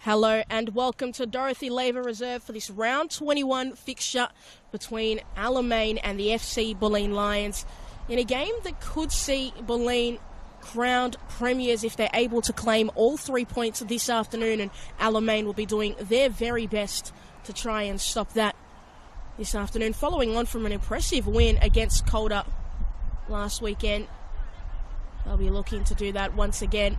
Hello and welcome to Dorothy Laver Reserve for this round 21 fixture between Alamein and the FC Bulleen Lions in a game that could see Bulleen crowned premiers if they're able to claim all 3 points this afternoon, and Alamein will be doing their very best to try and stop that this afternoon, following on from an impressive win against Calder last weekend. They'll be looking to do that once again.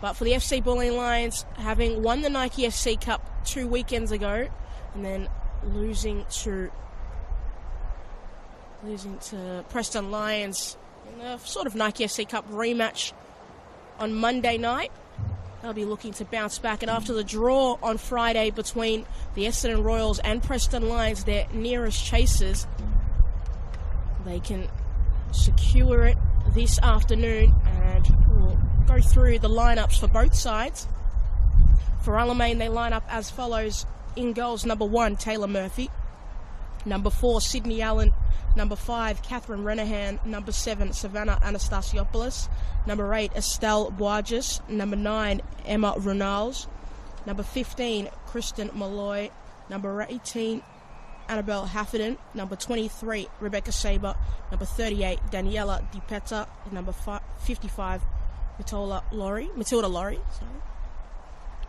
But for the FC Bulleen Lions, having won the Nike FC Cup 2 weekends ago and then losing to Preston Lions in a sort of Nike FC Cup rematch on Monday night, they'll be looking to bounce back. And after the draw on Friday between the Essendon Royals and Preston Lions, their nearest chasers, they can secure it this afternoon, and we'll go through the lineups for both sides. For Alamein, they line up as follows. In goals, number 1, Taylor Murphy. Number 4, Sydney Allen. Number 5, Catherine Renahan. Number 7, Savannah Anastasiopoulos. Number 8, Estelle Boages. Number 9, Emma Ronalds. Number 15, Kristen Malloy. Number 18, Annabelle Hafferden. Number 23, Rebecca Saber. Number 38, Daniela Di Petta. Number 55, Matilda Laurie. Sorry.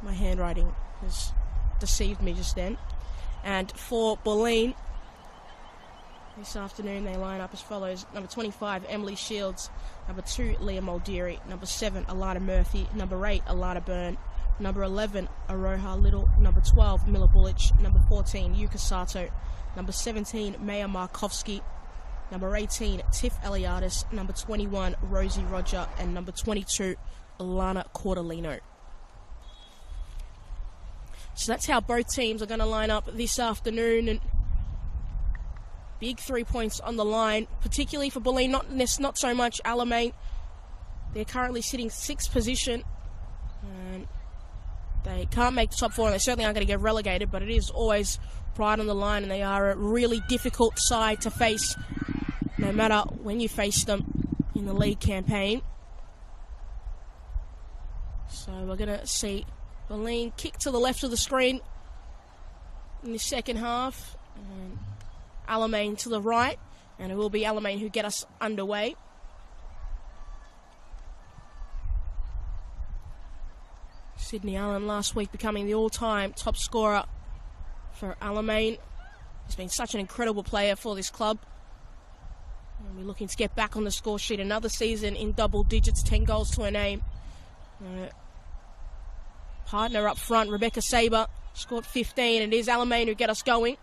My handwriting has deceived me just then. And for Bulleen, this afternoon they line up as follows. Number 25, Emily Shields. Number 2, Leah Muldeary. Number 7, Alana Murphy. Number 8, Alana Byrne. Number 11, Aroha Little. Number 12, Mila Bullich. Number 14, Yuka Sato. Number 17, Maya Markovsky. Number 18, Tiff Eliadis. Number 21, Rosie Roger. And number 22, Alana Cordolino. So that's how both teams are going to line up this afternoon. And big 3 points on the line, particularly for Bulleen, not so much Alamein. They're currently sitting 6th position. And they can't make the top 4, and they certainly aren't going to get relegated, but it is always pride on the line, and they are a really difficult side to face, no matter when you face them in the league campaign. So we're going to see Bulleen kick to the left of the screen in the second half, and Alamein to the right, and it will be Alamein who get us underway. Sydney Allen last week becoming the all-time top scorer for Alamein. He's been such an incredible player for this club. And we're looking to get back on the score sheet another season in double digits, 10 goals to her name. Partner up front, Rebecca Saber, scored 15, and it is Alamein who get us going.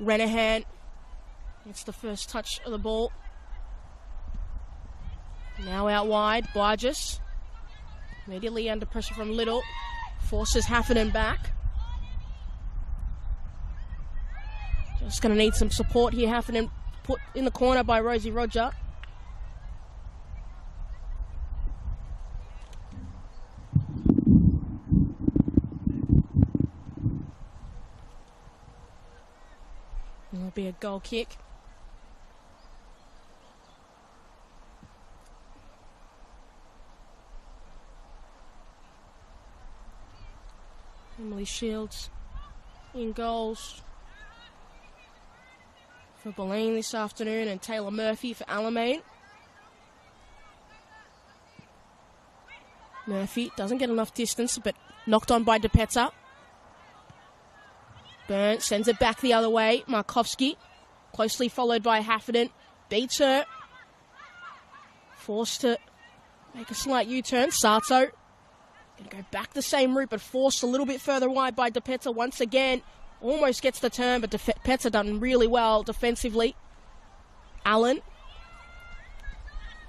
Renahan gets the first touch of the ball. Now out wide, Barges. Immediately under pressure from Little. Forces Hafferden back. Just going to need some support here. Hafferden put in the corner by Rosie Roger. It'll be a goal kick. Emily Shields in goals for Bulleen this afternoon, and Taylor Murphy for Alamein. Murphy doesn't get enough distance, but knocked on by DePetta. Byrne sends it back the other way. Markovsky, closely followed by Hafferden, beats her. Forced to make a slight U-turn. Sato going to go back the same route, but forced a little bit further wide by DePetta once again. Almost gets the turn, but DePetta done really well defensively. Allen,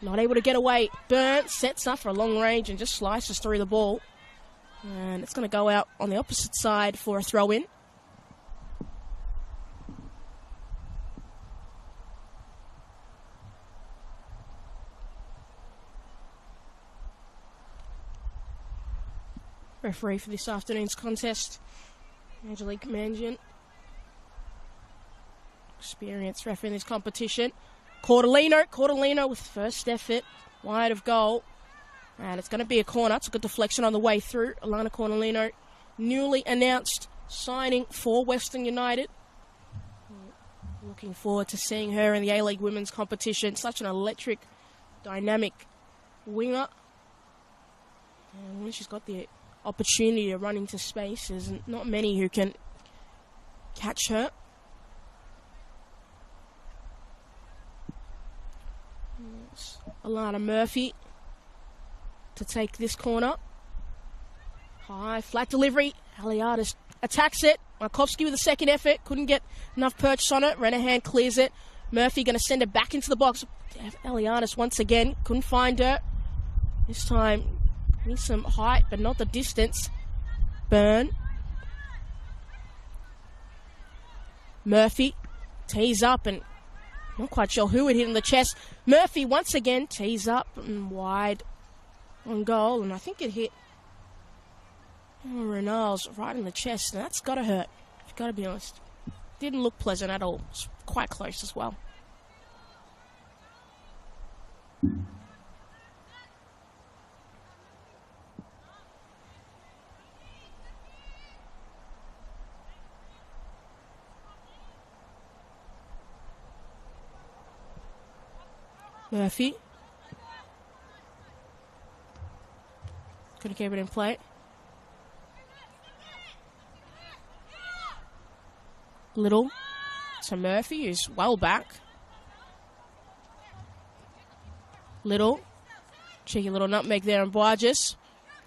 not able to get away. Byrne sets up for a long range and just slices through the ball. And it's going to go out on the opposite side for a throw-in. Referee for this afternoon's contest, Angelique Mangian. Experienced referee in this competition. Cordolino with first effort, wide of goal. And it's going to be a corner. It's a good deflection on the way through. Alana Cordolino newly announced signing for Western United. Looking forward to seeing her in the A-League Women's competition. Such an electric, dynamic winger. And when she's got the opportunity to run into space, there's not many who can catch her. It's Alana Murphy to take this corner. High, flat delivery. Aliadis attacks it. Markovsky with a second effort. Couldn't get enough purchase on it. Renahan clears it. Murphy going to send it back into the box. Aliadis once again. Couldn't find her. This time, needs some height, but not the distance. Byrne. Murphy tees up and not quite sure who it hit in the chest. Murphy once again tees up and wide on goal. And I think it hit Renals right in the chest, and that's got to hurt. I've got to be honest. Didn't look pleasant at all. It's quite close as well. Murphy. Couldn't keep it in play. Little to Murphy, who's well back. Little. Cheeky little nutmeg there on Boarges.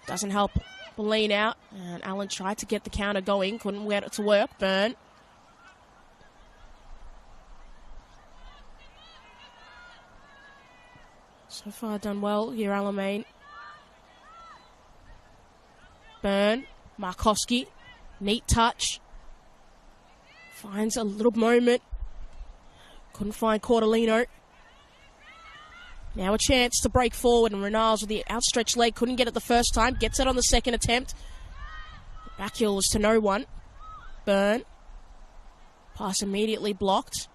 Doesn't help Bulleen out. And Allen tried to get the counter going. Couldn't get it to work. Byrne. So far done well here, Alamein. Byrne. Markovsky. Neat touch. Finds a little moment. Couldn't find Cordolino. Now a chance to break forward, and Renals with the outstretched leg. Couldn't get it the first time. Gets it on the second attempt. Back heel was to no one. Byrne. Pass immediately blocked.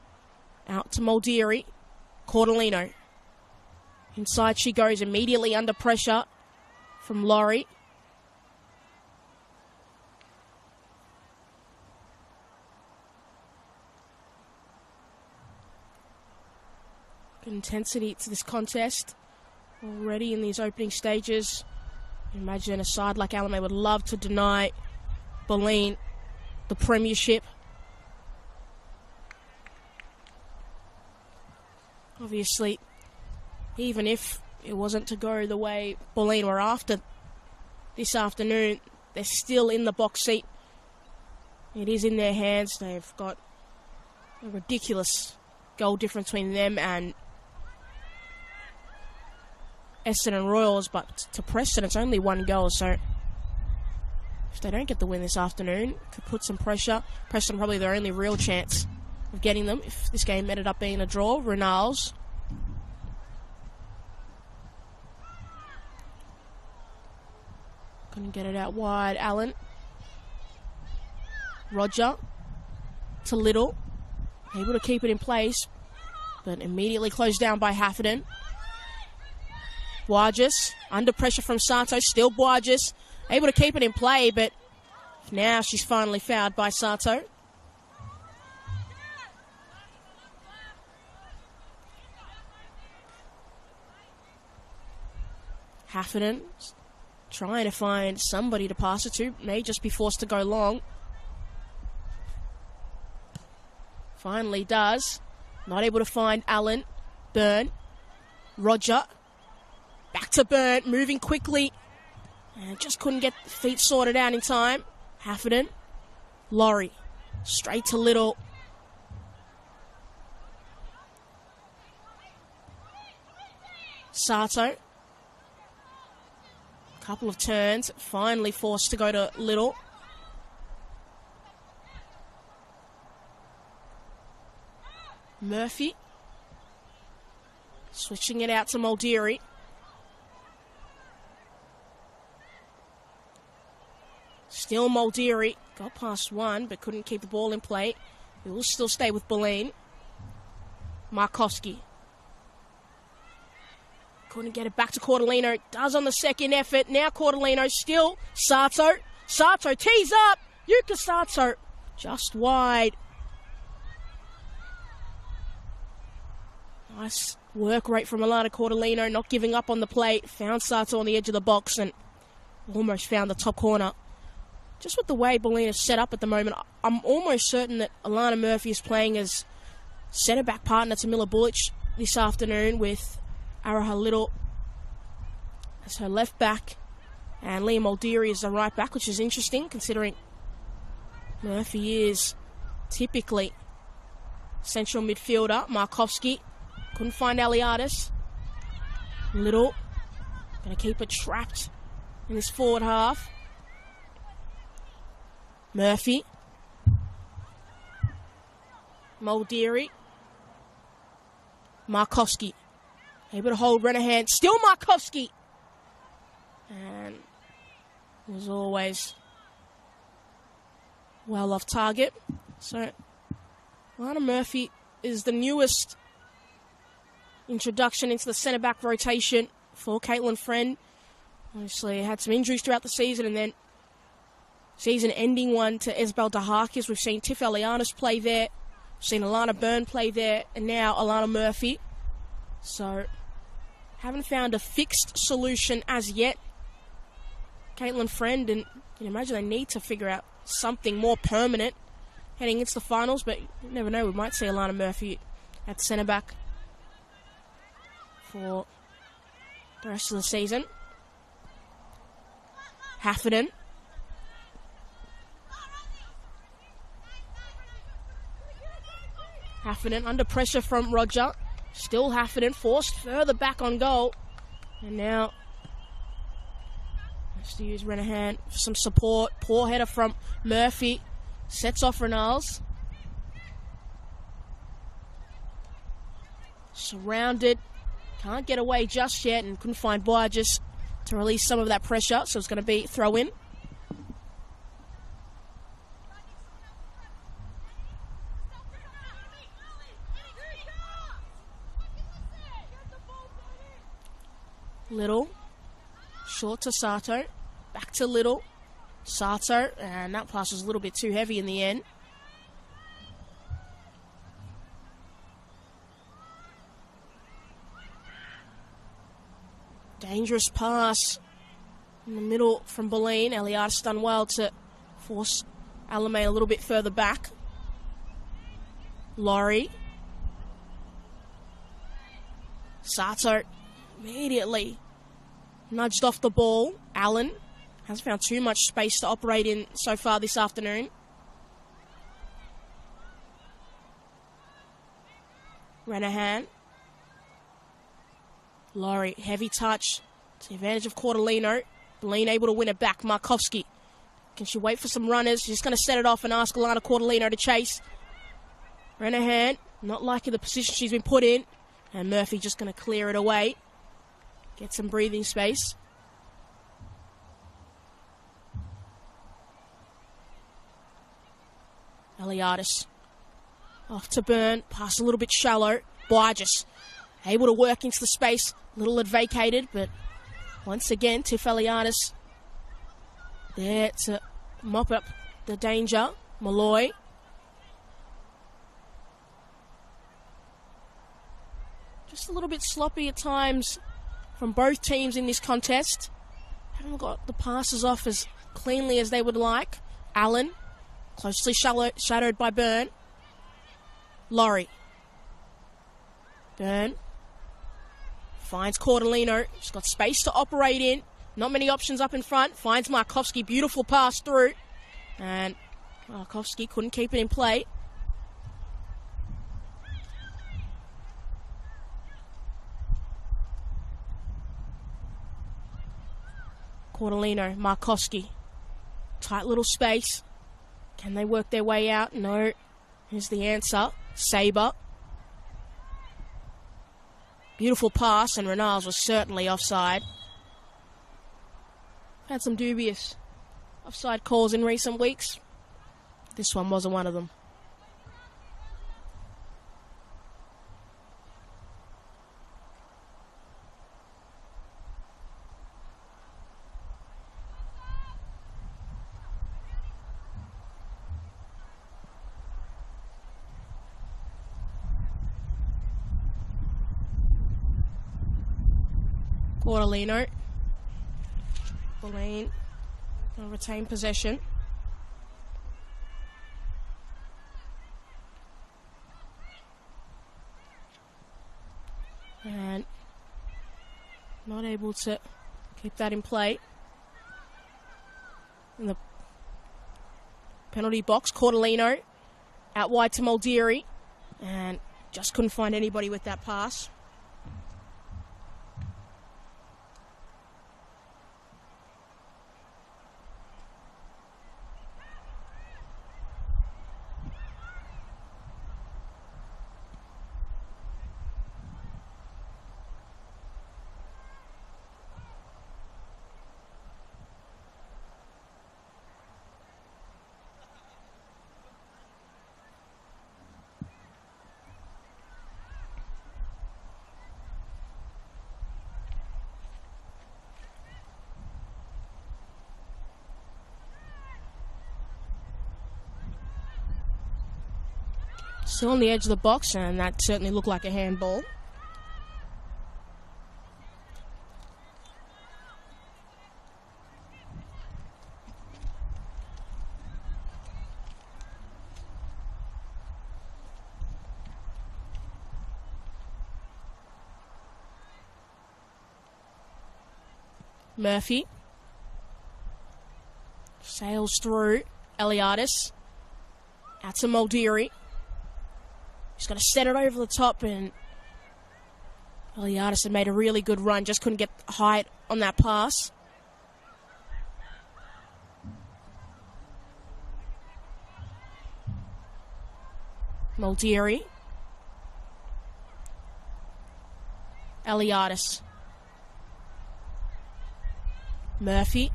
Out to Muldeary. Cordolino. Inside she goes, immediately under pressure from Laurie. Good intensity to this contest already in these opening stages. Imagine a side like Alamein would love to deny Bulleen the premiership. Obviously, even if it wasn't to go the way Bulleen were after this afternoon, they're still in the box seat. It is in their hands. They've got a ridiculous goal difference between them and Essendon Royals, but to Preston it's only one goal, so if they don't get the win this afternoon, could put some pressure. Preston probably their only real chance of getting them if this game ended up being a draw. Renals. Couldn't get it out wide. Allen. Roger to Little. Able to keep it in place, but immediately closed down by Hafferton. Boarges, under pressure from Santos, still Boarges, able to keep it in play, but now she's finally fouled by Sato. Hafferton trying to find somebody to pass it to, may just be forced to go long. Finally does. Not able to find Allen. Byrne. Roger. Back to Byrne, moving quickly. And just couldn't get the feet sorted out in time. Hafferton. Laurie. Straight to Little. Sato. Couple of turns. Finally forced to go to Little. Murphy. Switching it out to Muldeary. Still Muldeary. Got past one, but couldn't keep the ball in play. It will still stay with Bulleen. Markovsky. Couldn't get it back to Cordolino. Does on the second effort. Now Cordolino still. Sato. Sato tees up. Yuka Sato just wide. Nice work rate from Alana Cordolino, not giving up on the plate. Found Sato on the edge of the box and almost found the top corner. Just with the way Bulleen is set up at the moment, I'm almost certain that Alana Murphy is playing as centre-back partner to Mila Bulic this afternoon, with Araha Little as her left back and Liam O'Deary as the right back, which is interesting considering Murphy is typically central midfielder. Markovski couldn't find Aliadis. Little going to keep it trapped in this forward half. Murphy. Muldeary. Markovski. Able to hold Renahan. Still Markovski. And as always, well off target. So, Alana Murphy is the newest introduction into the centre-back rotation for Caitlin Friend. Obviously, had some injuries throughout the season, and then season-ending one to Esbel Dahakis. We've seen Tiff Elianis play there. We've seen Alana Byrne play there, and now Alana Murphy. So, haven't found a fixed solution as yet. Caitlin Friend, and you can imagine they need to figure out something more permanent heading into the finals, but you never know, we might see Alana Murphy at centre-back for the rest of the season. Hafferton. Hafferton under pressure from Roger. Still Hafferton forced further back on goal. And now has to use Renahan for some support. Poor header from Murphy. Sets off Renals. Surrounded. Can't get away just yet and couldn't find Boyages to release some of that pressure. So it's going to be throw in. Little. Short to Sato. Back to Little. Sato. And that pass was a little bit too heavy in the end. Dangerous pass in the middle from Bulleen. Elias done well to force Alamein a little bit further back. Laurie. Sato immediately nudged off the ball. Allen hasn't found too much space to operate in so far this afternoon. Renahan. Laurie, heavy touch to the advantage of Cordolino. Bulleen able to win it back. Markovski. Can she wait for some runners? She's going to set it off and ask Alana Cordolino to chase. Renahan, not liking the position she's been put in. And Murphy just going to clear it away. Get some breathing space. Eliadis. Off to Byrne. Pass a little bit shallow. Boyages able to work into the space. A little vacated, but once again, Tiff Eliadis there to mop up the danger. Malloy. Just a little bit sloppy at times from both teams in this contest. Haven't got the passes off as cleanly as they would like. Allen, closely shadowed by Byrne. Laurie. Byrne. Finds Cordolino. She's got space to operate in. Not many options up in front. Finds Markovski. Beautiful pass through. And Markovski couldn't keep it in play. Cordolino, Markovski. Tight little space. Can they work their way out? No. Here's the answer. Sabre. Beautiful pass, and Renals was certainly offside. Had some dubious offside calls in recent weeks. This one wasn't one of them. Cortolino. Bulleen will retain possession. And not able to keep that in play. In the penalty box, Cortolino out wide to Muldeary. And just couldn't find anybody with that pass. Still on the edge of the box, and that certainly looked like a handball. Murphy sails through. Eliadis out to Muldeary. He's going to set it over the top, and Eliadis had made a really good run, just couldn't get height on that pass. Muldeary. Eliadis. Murphy.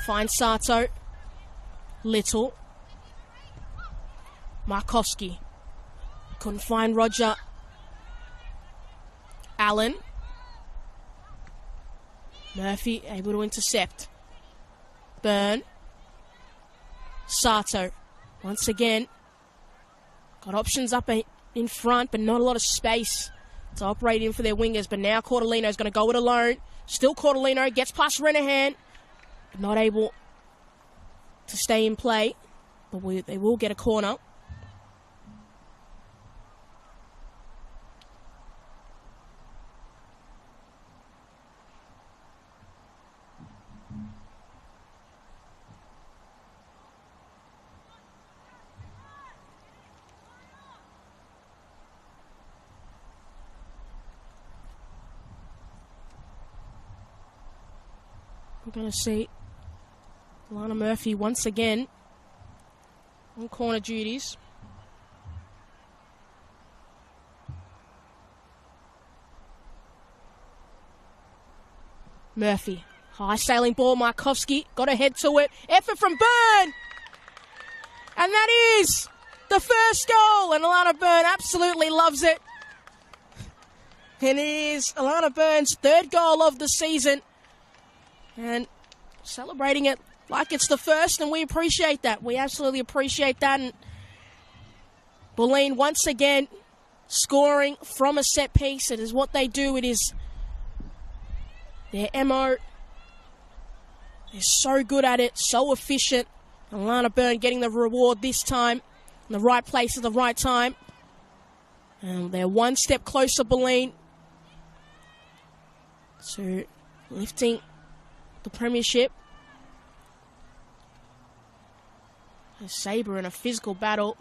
Finds Sato. Little. Markowski. Couldn't find Roger. Allen. Murphy able to intercept. Byrne. Sato. Once again. Got options up in front, but not a lot of space to operate in for their wingers. But now Cortolino's going to go it alone. Still Cortolino. Gets past Renahan. But not able to stay in play. But they will get a corner. We're going to see Lana Murphy once again on corner duties. Murphy, high sailing ball, Markowski, got to head to it. Effort from Byrne! And that is the first goal, and Alana Byrne absolutely loves it. And it is Alana Byrne's third goal of the season. And celebrating it like it's the first, and we appreciate that. We absolutely appreciate that. And Bulleen once again scoring from a set piece. It is what they do. It is their MO. They're so good at it, so efficient. And Alana Byrne getting the reward this time in the right place at the right time. And they're one step closer, Bulleen, to lifting the premiership. Sabre in a physical battle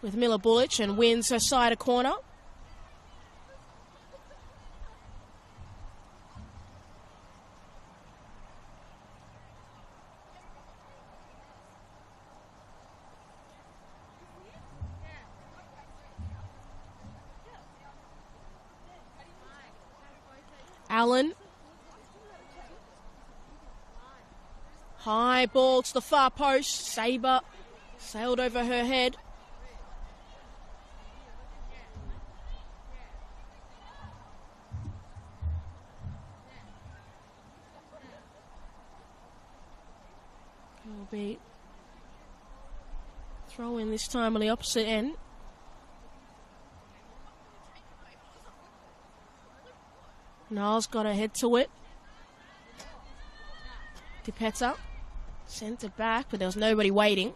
with Miller Bullich and wins her side a corner. Allen. High ball to the far post. Sabre sailed over her head. Will be throw in this time on the opposite end. Niles got to head to it. DiPetta sent it back, but there was nobody waiting.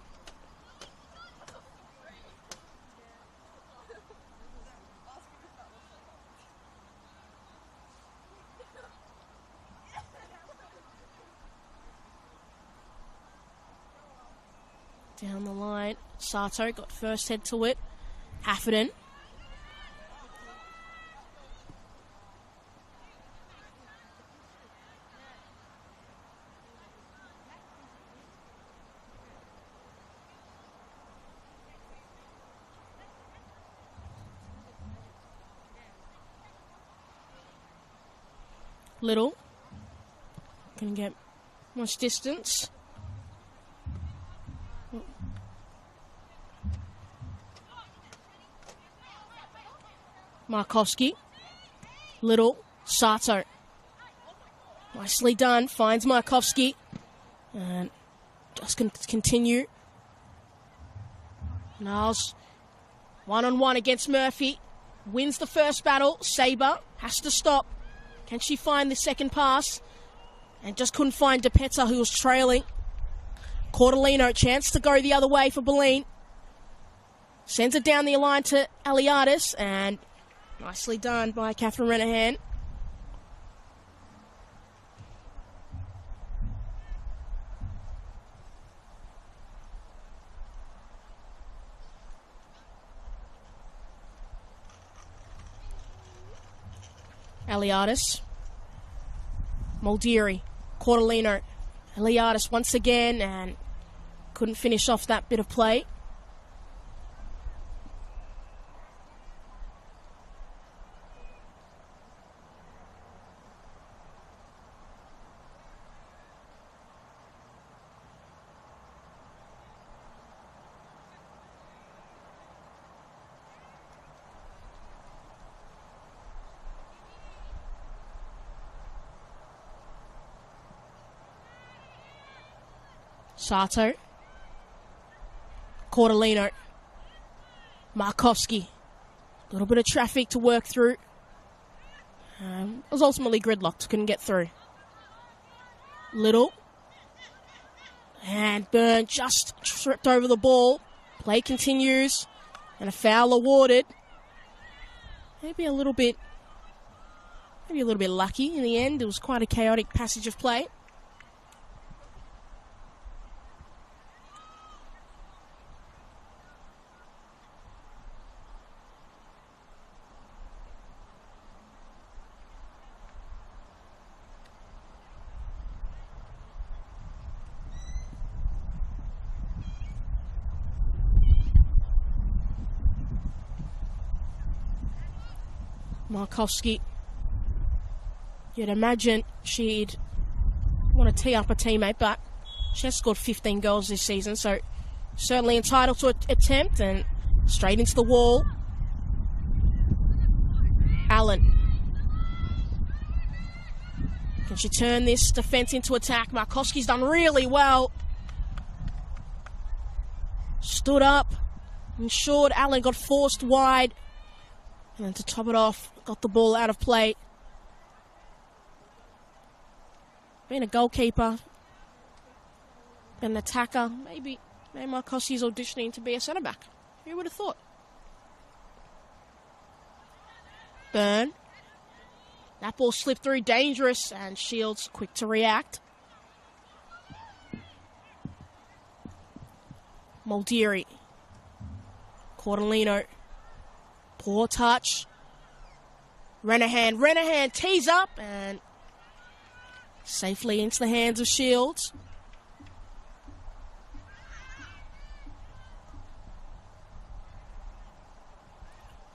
Down the line, Sato got first head to it. Hafferton. Little. Can get much distance. Markowski. Little. Sato. Nicely done. Finds Markowski. And just going to continue. Niles. One-on-one against Murphy. Wins the first battle. Sabre has to stop. Can she find the second pass? And just couldn't find DiPetta, who was trailing. Cordellino, chance to go the other way for Bulleen. Sends it down the line to Aliadis, and nicely done by Catherine Renahan. Aliadis. Muldeary. Cordellino. Aliadis once again, and couldn't finish off that bit of play. Sato. Cordellino. Markowski. A little bit of traffic to work through. It was ultimately gridlocked. Couldn't get through. Little. And Byrne just tripped over the ball. Play continues. And a foul awarded. Maybe a little bit lucky in the end. It was quite a chaotic passage of play. Markowski. You'd imagine she'd want to tee up a teammate, but she has scored 15 goals this season, so certainly entitled to an attempt, and straight into the wall. Allen. Can she turn this defence into attack? Markowski's done really well. Stood up, ensured Allen got forced wide. And then to top it off, got the ball out of play. Being a goalkeeper, an attacker, maybe Markowski's auditioning to be a centre-back. Who would have thought? Byrne. That ball slipped through, dangerous, and Shields quick to react. Muldeary. Cordellino. Poor touch. Renahan tees up and safely into the hands of Shields.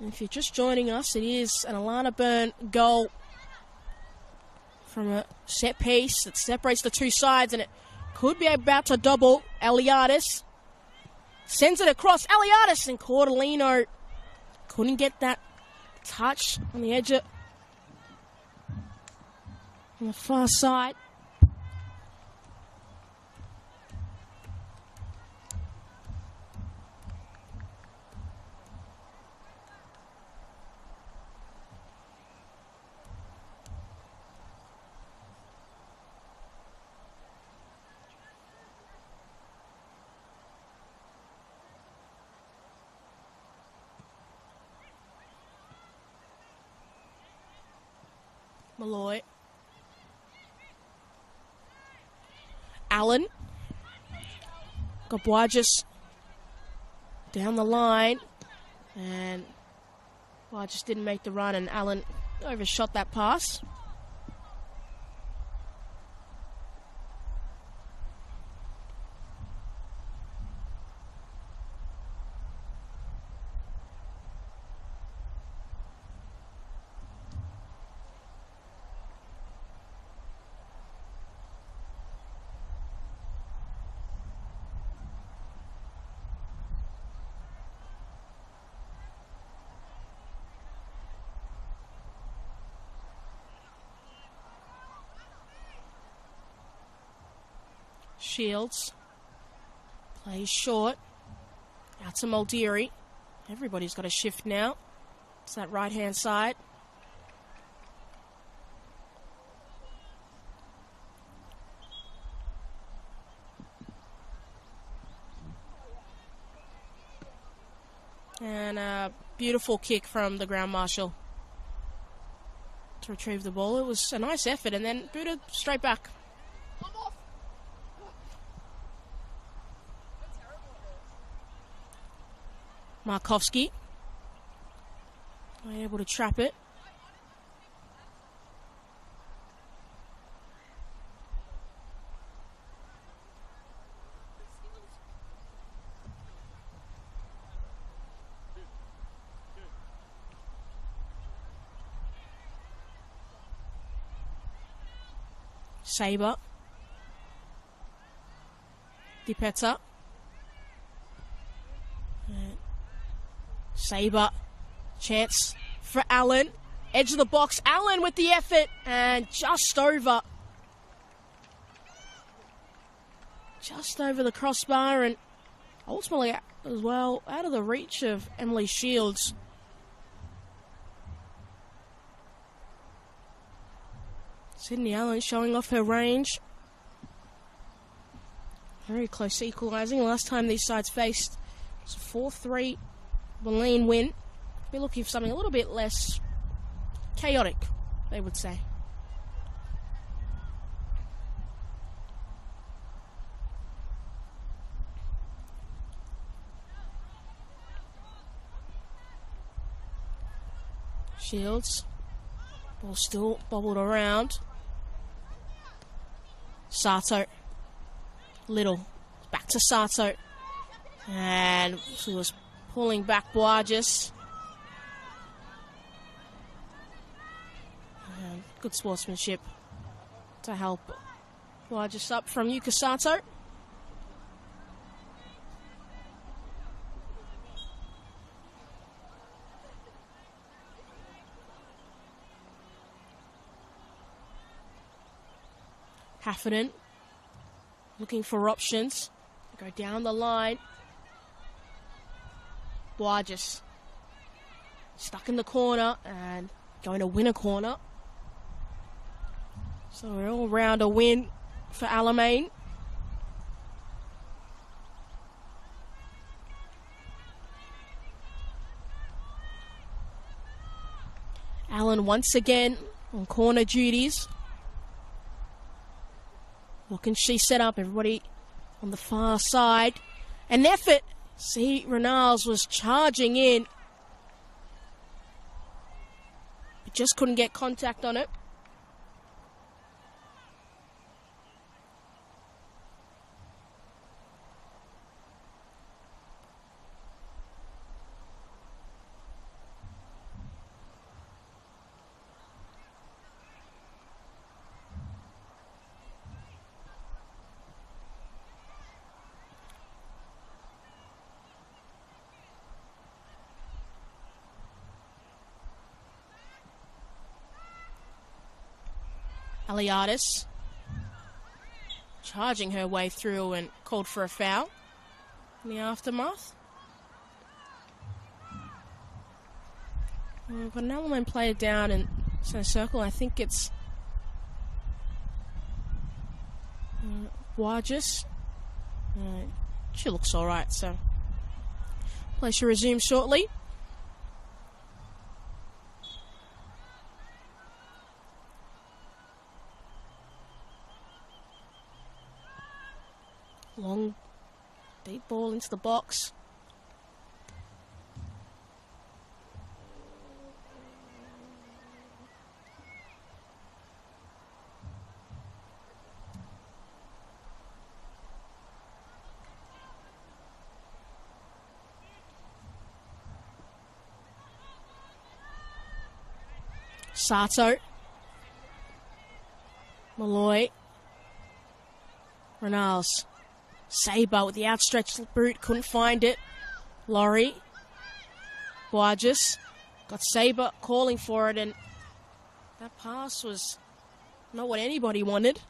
And if you're just joining us, it is an Alana Byrne goal from a set piece that separates the two sides, and it could be about to double. Aliadis sends it across. Aliadis and Cordellino couldn't get that touch on the edge on the far side. Malloy. Allen. Got Boargis down the line. And Boargis didn't make the run, and Allen overshot that pass. Shields plays short. Out to Muldeary. Everybody's got a shift now. It's that right-hand side. And a beautiful kick from the ground marshal to retrieve the ball. It was a nice effort, and then booted straight back. Markovsky, able to trap it. Saber. Dipeta. Saber, chance for Allen, edge of the box, Allen with the effort, and just over the crossbar, and ultimately as well out of the reach of Emily Shields. Sydney Allen showing off her range. Very close equalising. Last time these sides faced was a 4-3 Bulleen win. Be looking for something a little bit less chaotic, they would say. Shields. Ball still bobbled around. Sato. Little. Back to Sato. And she was pulling back Boargis. Good sportsmanship to help Boargis up from Yuka Sato. Heffernan looking for options. Go down the line. Boargis stuck in the corner and going to win a corner. So an all-rounder win for Alamein. Allen once again on corner duties. What can she set up? Everybody on the far side. An effort. See, Renals was charging in, but just couldn't get contact on it. Aliadis charging her way through and called for a foul in the aftermath. We've got an Alamein player down in centre circle. I think it's Boargis. She looks all right, so play should resume shortly. Long, deep ball into the box. Sato. Malloy. Renals. Sabre with the outstretched boot, couldn't find it. Laurie. Guarges. Got Sabre calling for it, and that pass was not what anybody wanted.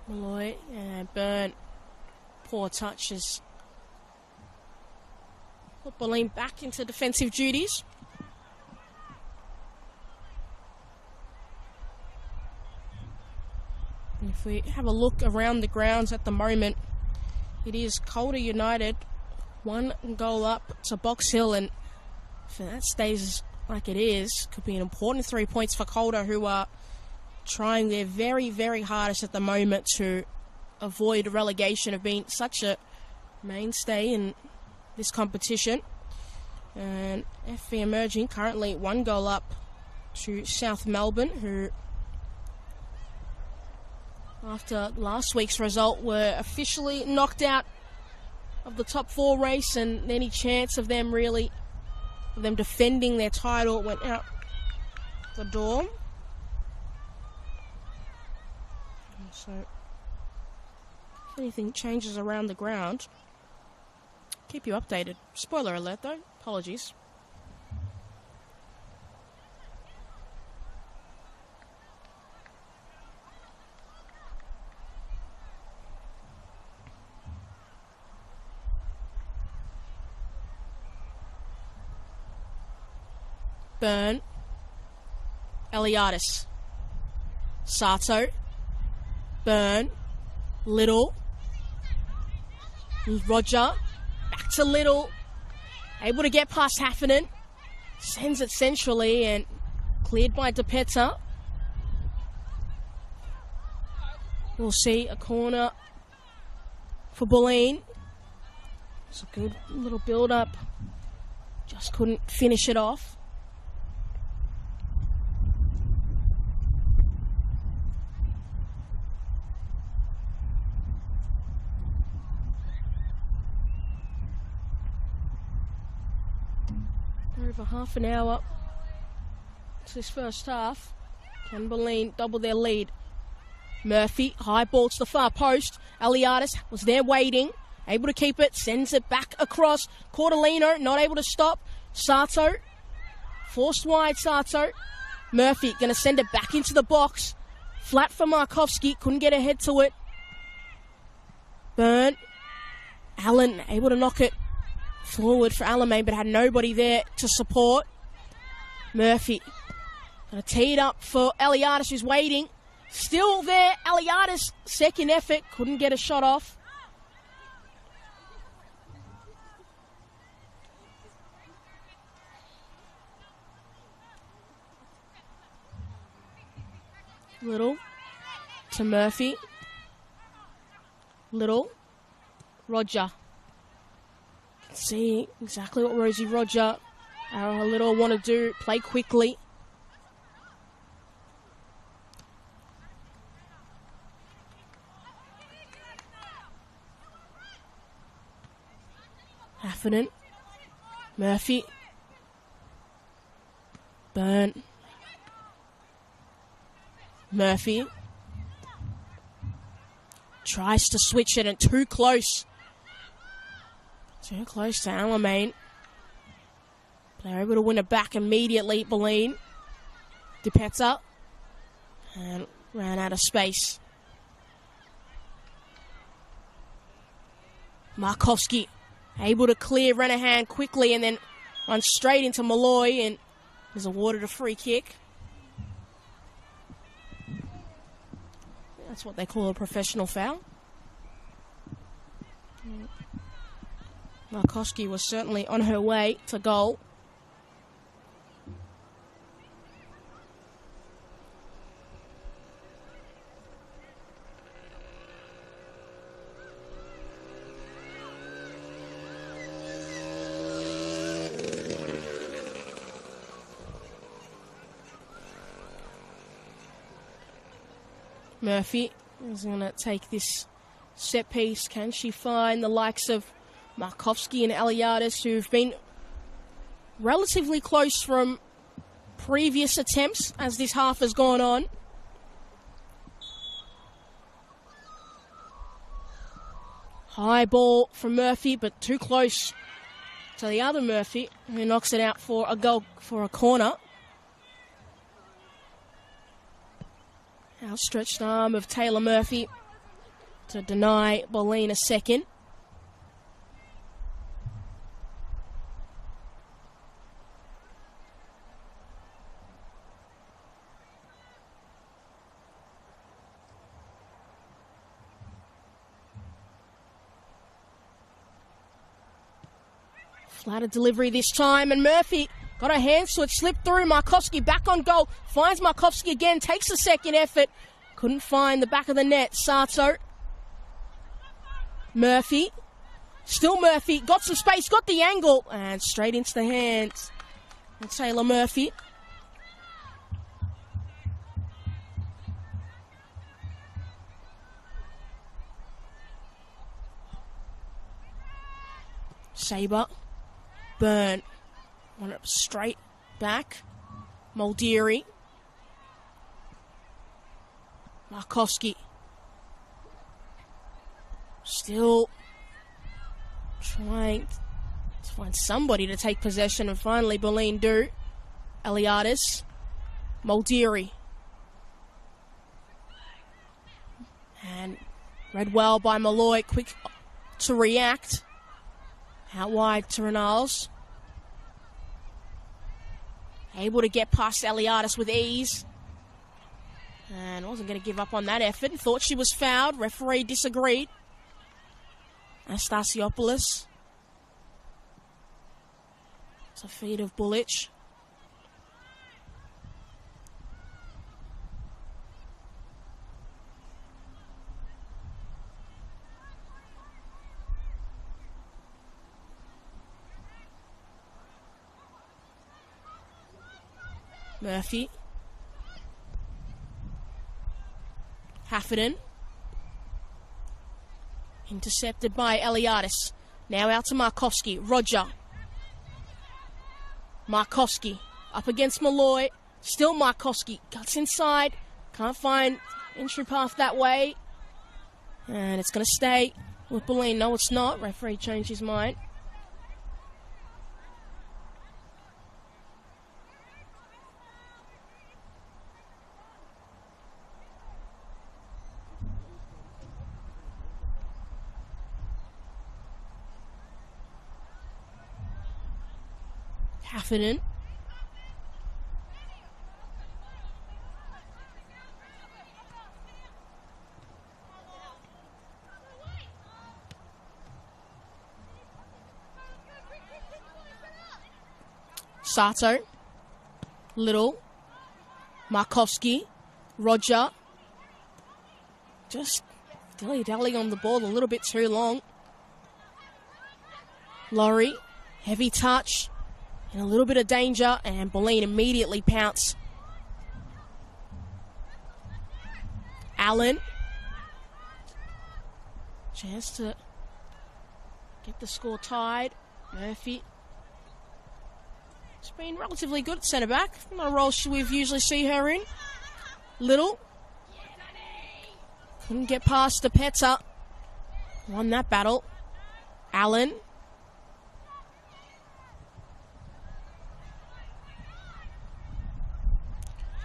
Malloy and Byrne. Poor touches. Put Bulleen back into defensive duties. And if we have a look around the grounds at the moment, it is Calder United 1 goal up to Box Hill, and if that stays like it is, could be an important 3 points for Calder, who are trying their very, very hardest at the moment to avoid relegation, of being such a mainstay in this competition. And FV emerging currently 1 goal up to South Melbourne, who after last week's result were officially knocked out of the top 4 race, and any chance of them defending their title went out the door. So, if anything changes around the ground, keep you updated. Spoiler alert though, apologies. Byrne. Eliadis. Sato. Byrne. Little. Roger. Back to Little. Able to get past Haffinen. Sends it centrally and cleared by DePetta. We'll see a corner for Bulleen. It's a good little build-up. Just couldn't finish it off. Over half an hour to this first half. Can Bulleen double their lead? Murphy, high ball to the far post. Eliadis was there waiting, able to keep it, sends it back across. Cordellino, not able to stop. Sato, forced wide Sato. Murphy, going to send it back into the box. Flat for Markovski, couldn't get ahead to it. Byrne, Allen, able to knock it forward for Alamein, but had nobody there to support. Murphy, going to tee it up for Eliadis, who's waiting. Still there, Eliadis, second effort, couldn't get a shot off. Little to Murphy. Little. Roger. See exactly what Rosie Roger and Little want to do. Play quickly. Haffinen. Murphy. Byrne. Murphy. Tries to switch it and too close. Too close to Alamein. They're able to win it back immediately, Bulleen. DePetta. And ran out of space. Markovski able to clear Renahan quickly and then run straight into Malloy and is awarded a free kick. That's what they call a professional foul. Markovski was certainly on her way to goal. Murphy is going to take this set piece. Can she find the likes of Markovski and Eliadis, who've been relatively close from previous attempts as this half has gone on? High ball from Murphy, but too close to the other Murphy, who knocks it out for a goal, for a corner. Outstretched arm of Taylor Murphy to deny Bulleen a second. Flatter delivery this time, and Murphy got a hand switch, slipped through. Markovski back on goal, finds Markovski again, takes a second effort. Couldn't find the back of the net. Sato. Murphy. Still Murphy. Got some space, got the angle, and straight into the hands of Taylor Murphy. Sabre. Burn. Want it straight back. Muldeary. Markovski. Still trying to find somebody to take possession, and finally Bulleen do. Eliadis. Muldeary. And read well by Malloy, quick to react. Out wide to Renals. Able to get past Eliadis with ease. And wasn't going to give up on that effort. And thought she was fouled. Referee disagreed. Anastasiopoulos. It's a feed of Bullich. Murphy. Hafferton. Intercepted by Eliadis. Now out to Markovski. Roger. Markovski. Up against Malloy. Still Markovski. Cuts inside. Can't find entry path that way. And it's going to stay with Bulleen. No, it's not. Referee changed his mind. Hafferton. Sato. Little. Markovski. Roger. Just dilly-dally on the ball a little bit too long. Laurie. Heavy touch. In a little bit of danger, and Bulleen immediately pounce. Allen. Chance to get the score tied. Murphy. It's been relatively good at centre-back. Not a role we usually see her in. Little. Couldn't get past the Petzer. Won that battle. Allen.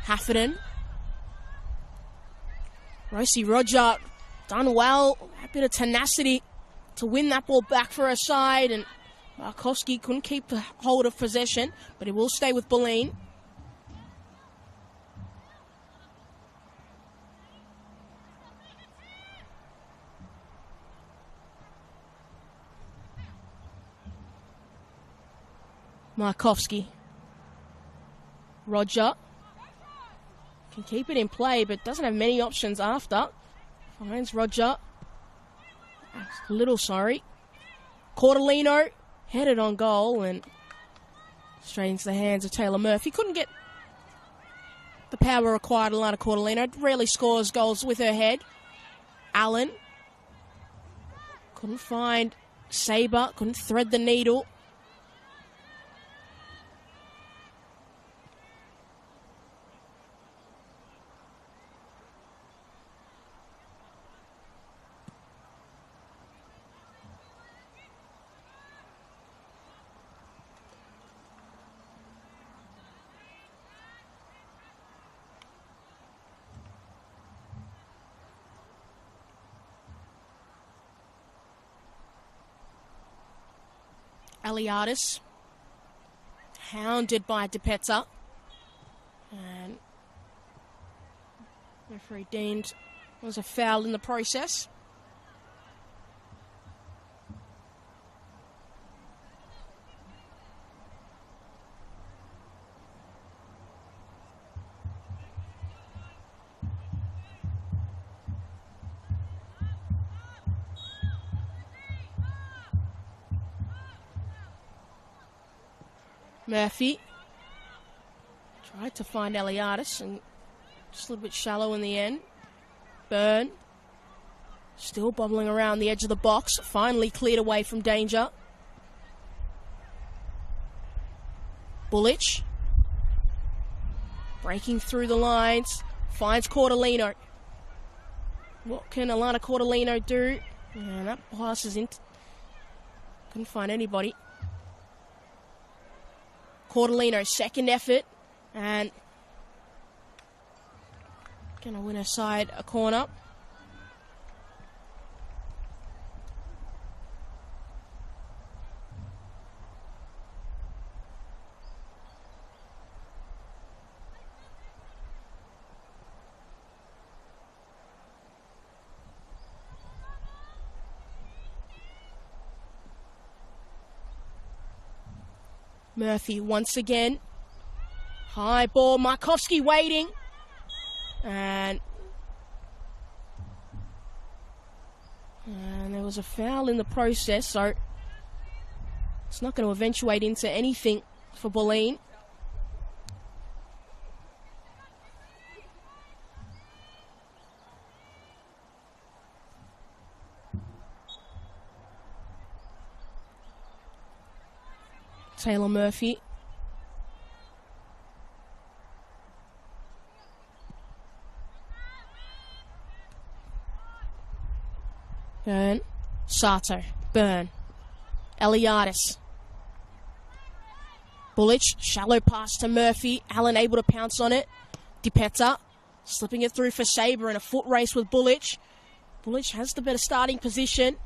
Hafferton. Rosie Roger done well. A bit of tenacity to win that ball back for her side, and Markowski couldn't keep the hold of possession, but it will stay with Bulleen. Markowski. Roger. Can keep it in play, but doesn't have many options after. Finds Roger. A little sorry. Cordellino headed on goal and straight into the hands of Taylor Murphy. Couldn't get the power required. Alana Cordellino rarely scores goals with her head. Allen. Couldn't find Sabre. Couldn't thread the needle. Eliadis, hounded by DePetta, and referee deemed was a foul in the process. Murphy tried to find Eliadis and just a little bit shallow in the end. Byrne still bobbling around the edge of the box, finally cleared away from danger. Bullich breaking through the lines, finds Cordellino. What can Alana Cordellino do? And that pass is in. Couldn't find anybody. Cordellino, second effort, and going to win her side a corner. Murphy once again. High ball, Markowski waiting. And there was a foul in the process, so it's not going to eventuate into anything for Bulleen. Taylor Murphy. Byrne. Sato. Byrne. Eliadis. Bullich. Shallow pass to Murphy. Allen able to pounce on it. DePetta. Slipping it through for Sabre in a foot race with Bullich. Bullich has the better starting position.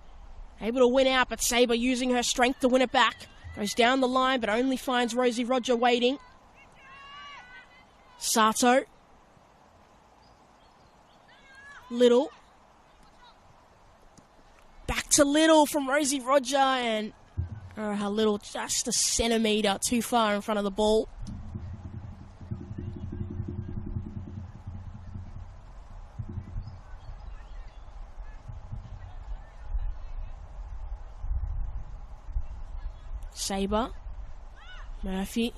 Able to win out, but Sabre using her strength to win it back. Goes down the line, but only finds Rosie Roger waiting. Sato. Little. Back to Little from Rosie Roger, and her Little just a centimetre too far in front of the ball. Sabre. Murphy.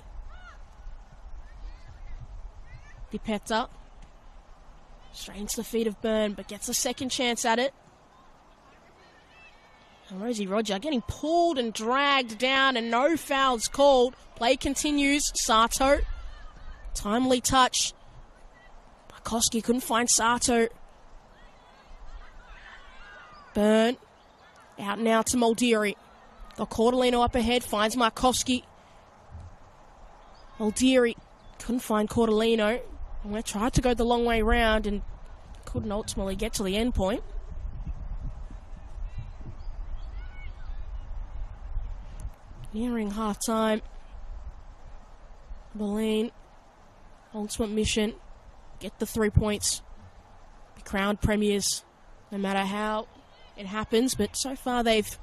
DePetta. Straight into the feet of Byrne, but gets a second chance at it. And Rosie Roger getting pulled and dragged down, and no fouls called. Play continues. Sato. Timely touch. Markowski couldn't find Sato. Byrne. Out now to Muldeary. Got Cordellino up ahead, finds Markowski. Muldeary couldn't find Cordellino. And we tried to go the long way round and couldn't ultimately get to the end point. Nearing half-time. Bulleen, ultimate mission, get the 3 points. Be crowned premiers, no matter how it happens. But so far they've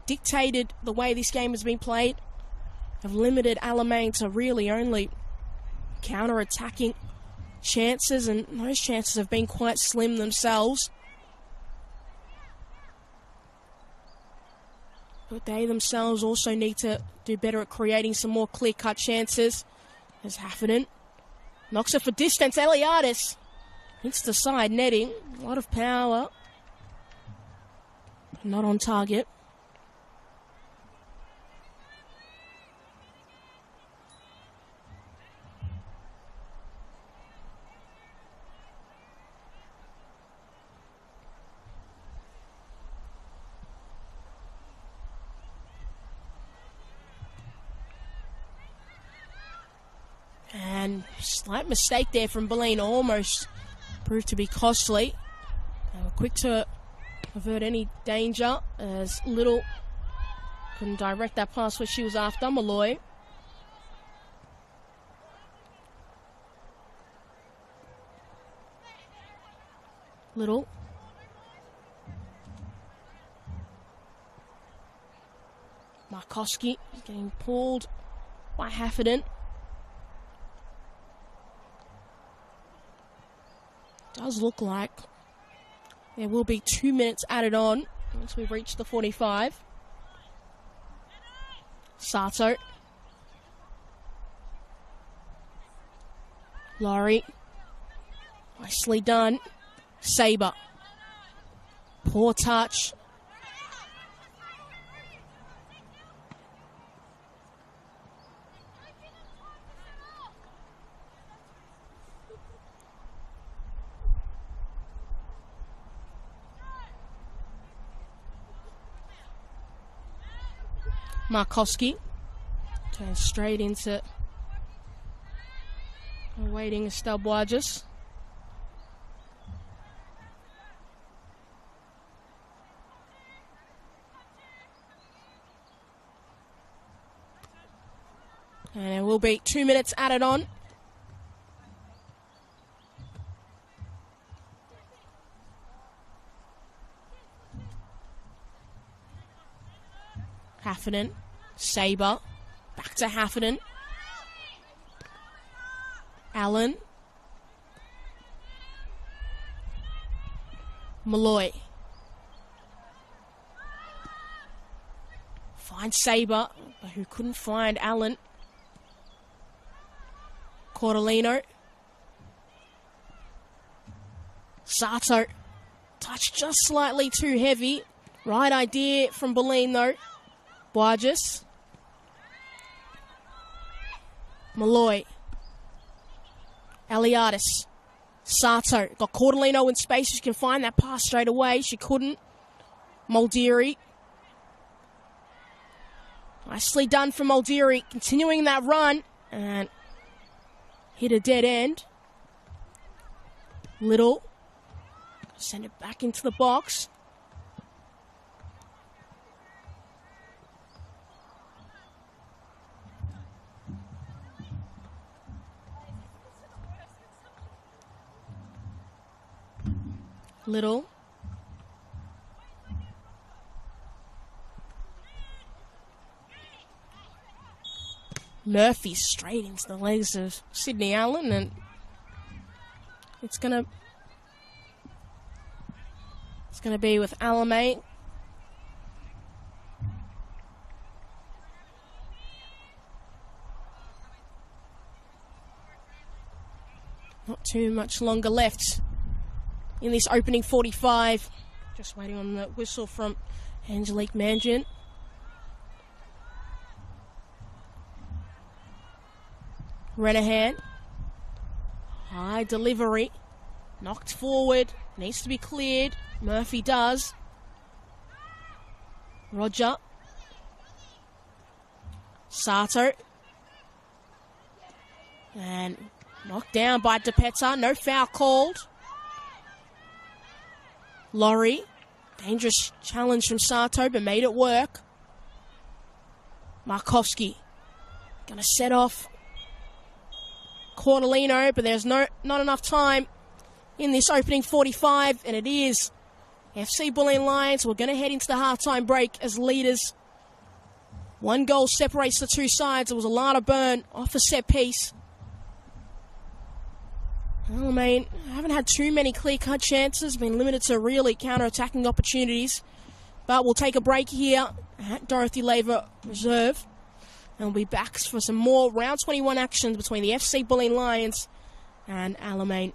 dictated the way this game has been played. Have limited Alamein to really only counter-attacking chances, and those chances have been quite slim themselves. But they themselves also need to do better at creating some more clear-cut chances. As Haffernan knocks it for distance. Eliadis hits the side netting. A lot of power. Not on target. And slight mistake there from Bulleen, almost proved to be costly. They were quick to avert any danger as Little couldn't direct that pass where she was after. Malloy. Little. Markowski getting pulled by Haffernan. Does look like there will be 2 minutes added on once we reach the 45. Sato. Laurie. Nicely done. Sabre. Poor touch. Markowski turns straight into awaiting Estelbuages. And it will be 2 minutes added on. Haffernan, Sabre, back to Haffernan. Allen. Malloy. Finds Sabre, but who couldn't find Allen. Cordolino. Sato. Touched just slightly too heavy. Right idea from Bulleen though. Buages. Malloy. Eliadis. Sato. Got Cordolino in space. She can find that pass straight away. She couldn't. Muldeary. Nicely done from Muldeary. Continuing that run. And hit a dead end. Little. Send it back into the box. Little. Murphy straight into the legs of Sydney Allen, and it's gonna be with Alamein. Not too much longer left in this opening 45. Just waiting on the whistle from Angelique Mangian. Renahan. High delivery. Knocked forward. Needs to be cleared. Murphy does. Roger. Sato. And knocked down by DePetta. No foul called. Laurie. Dangerous challenge from Sato, but made it work. Markovsky going to set off Cordelino, but there's not enough time in this opening 45, and it is FC Bulleen Lions. We're going to head into the halftime break as leaders. One goal separates the two sides. It was Alana Byrne off a set piece. Alamein haven't had too many clear-cut chances, been limited to really counter-attacking opportunities. But we'll take a break here at Dorothy Laver Reserve. And we'll be back for some more round 21 actions between the FC Bulleen Lions and Alamein.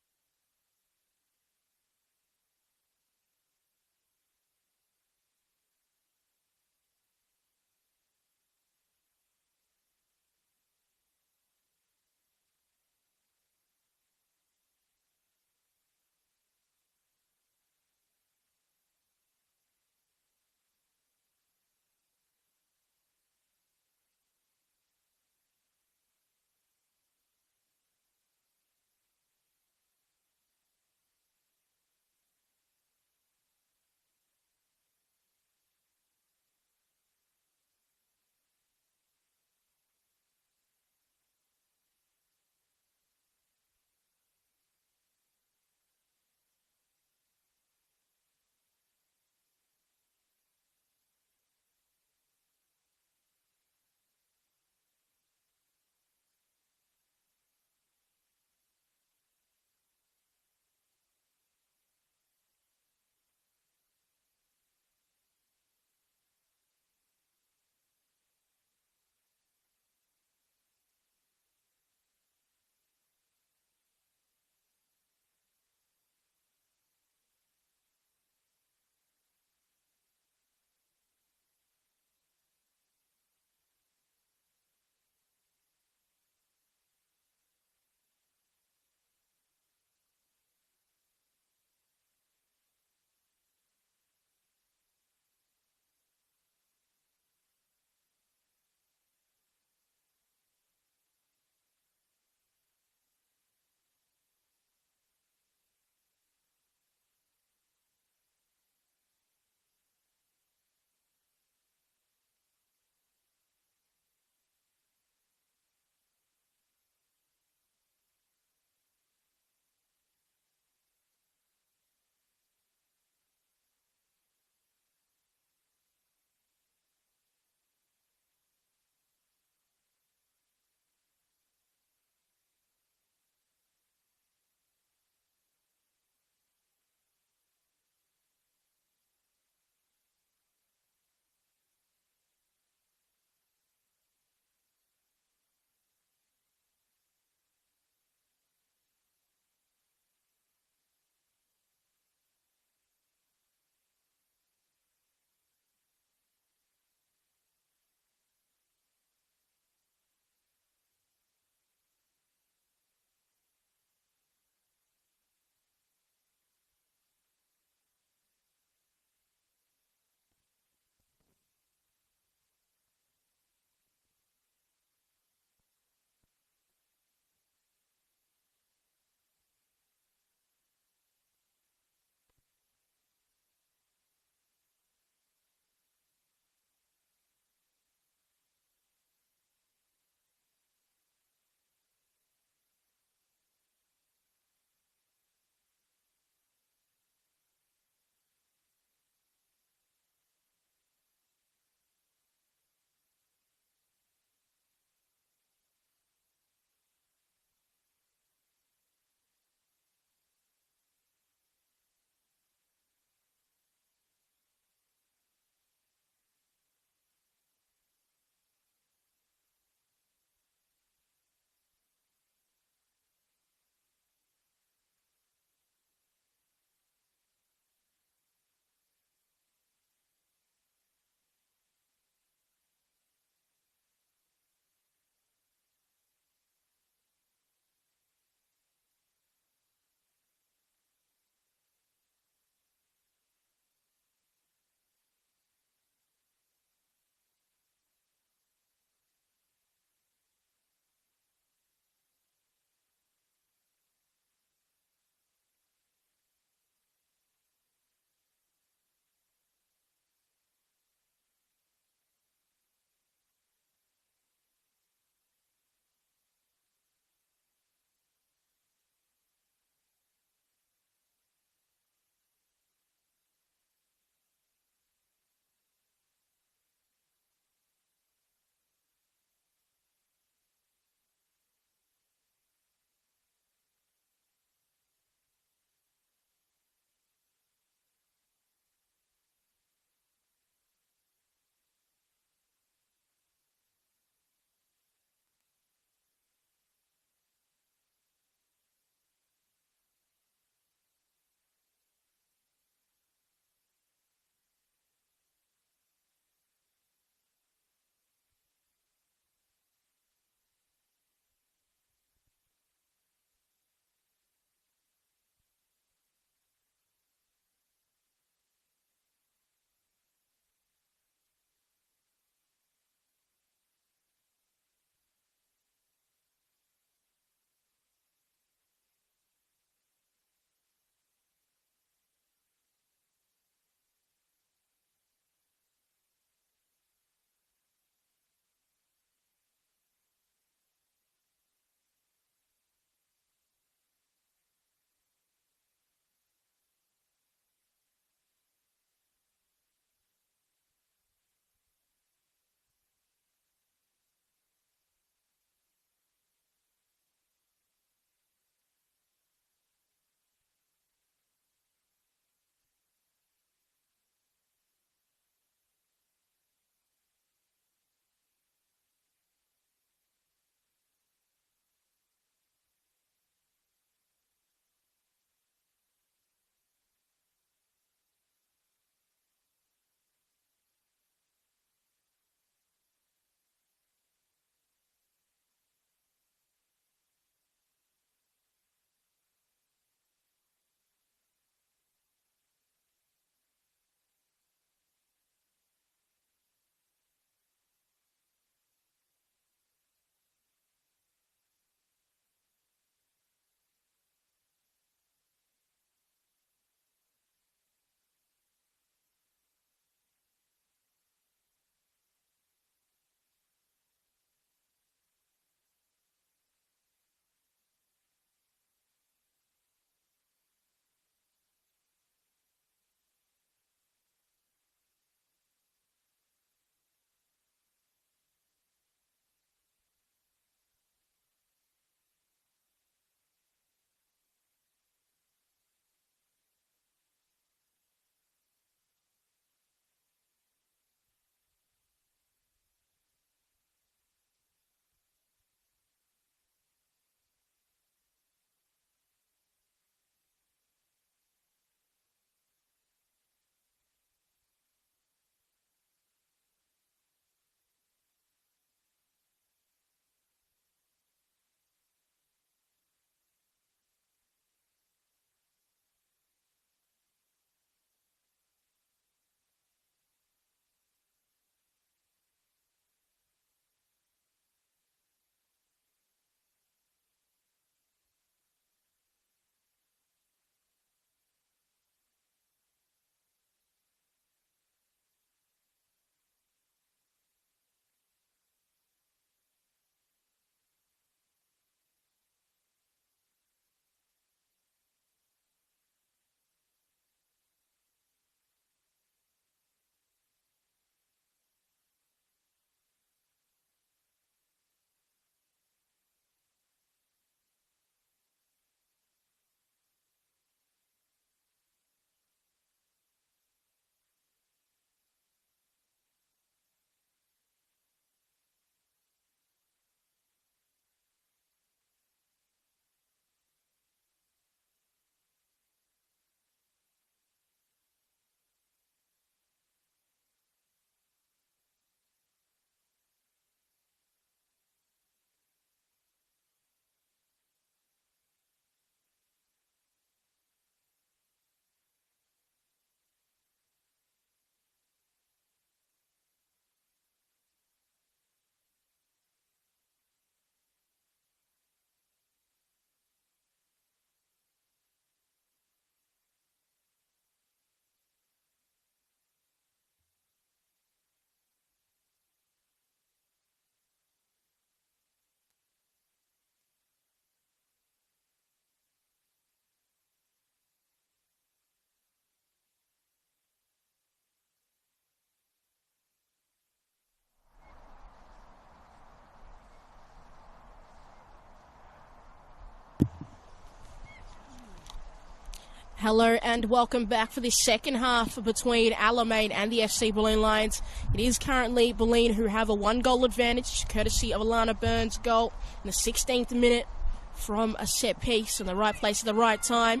Hello and welcome back for the second half between Alamein and the FC Bulleen Lions. It is currently Bulleen who have a 1-goal advantage, courtesy of Alana Burns' goal in the 16th minute from a set piece in the right place at the right time.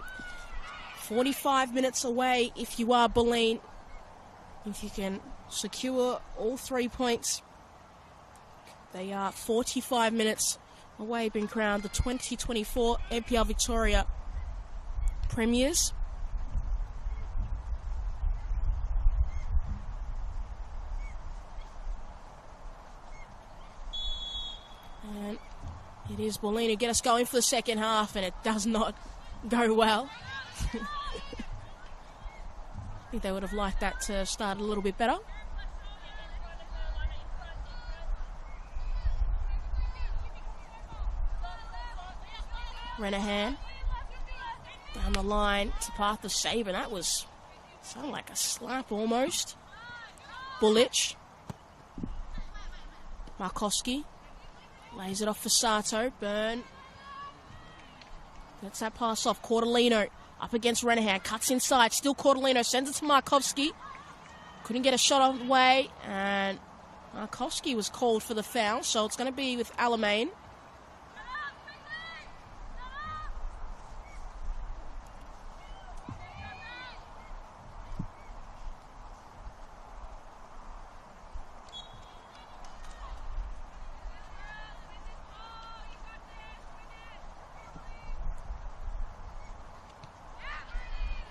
45 minutes away if you are Bulleen. If you can secure all 3 points, they are 45 minutes away being crowned the 2024 NPL Victoria Premiers. And it is Bulleen who get us going for the second half, and it does not go well. I think they would have liked that to start a little bit better. Renahan down the line to path the save, and that was sounded like a slap almost. Bullich. Markowski lays it off for Sato. Byrne gets that pass off. Cordellino up against Renahan, cuts inside. Still Cordellino, sends it to Markowski. Couldn't get a shot on the way, and Markowski was called for the foul, so it's going to be with Alamein.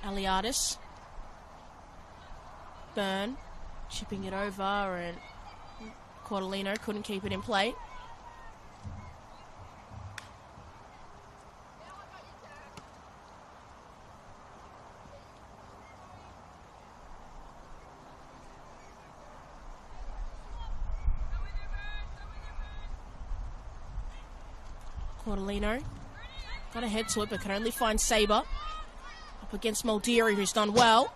Aliadis. Byrne chipping it over, and Cordellino couldn't keep it in play. Cordellino got a head to it, but can only find Sabre. Up against Muldeary, who's done well.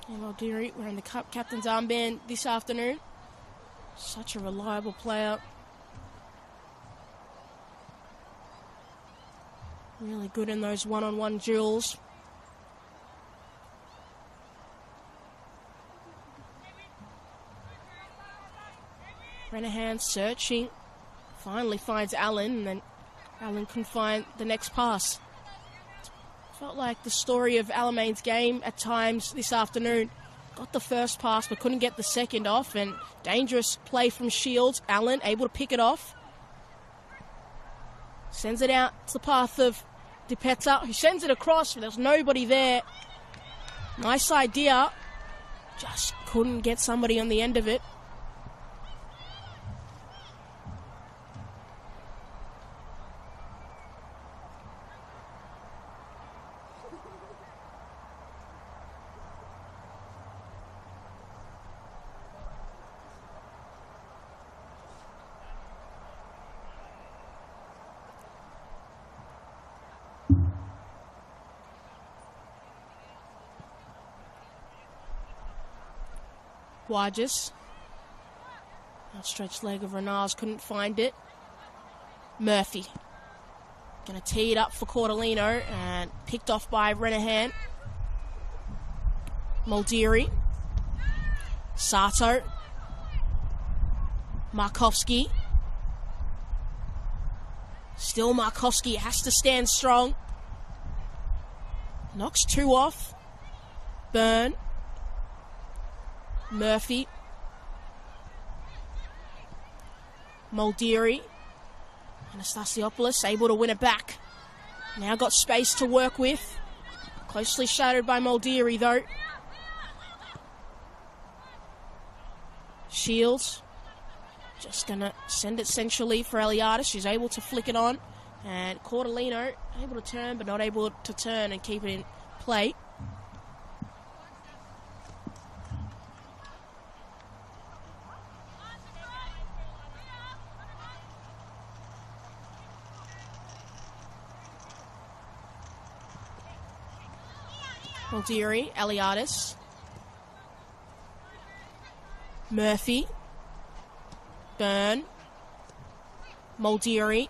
And Muldeary wearing the captain's armband this afternoon. Such a reliable player. Really good in those one-on-one duels. Renahan searching. Finally finds Allen, and then Allen can find the next pass. Felt like the story of Alamein's game at times this afternoon. Got the first pass but couldn't get the second off, and dangerous play from Shields. Allen able to pick it off. Sends it out to the path of DiPetta, who sends it across, but there's nobody there. Nice idea. Just couldn't get somebody on the end of it. Wages. Outstretched leg of Renars, couldn't find it. Murphy. Gonna tee it up for Cordellino, and picked off by Renahan. Muldeary. Sato. Markowski. Still Markowski has to stand strong. Knocks two off. Byrne. Murphy. Muldeary. Anastasiopoulos able to win it back. Now got space to work with. Closely shadowed by Muldeary though. Shields. Just going to send it centrally for Aliadis. She's able to flick it on. And Cordellino able to turn, but not able to turn and keep it in play. Muldeary, Aliadis. Murphy. Byrne. Muldeary.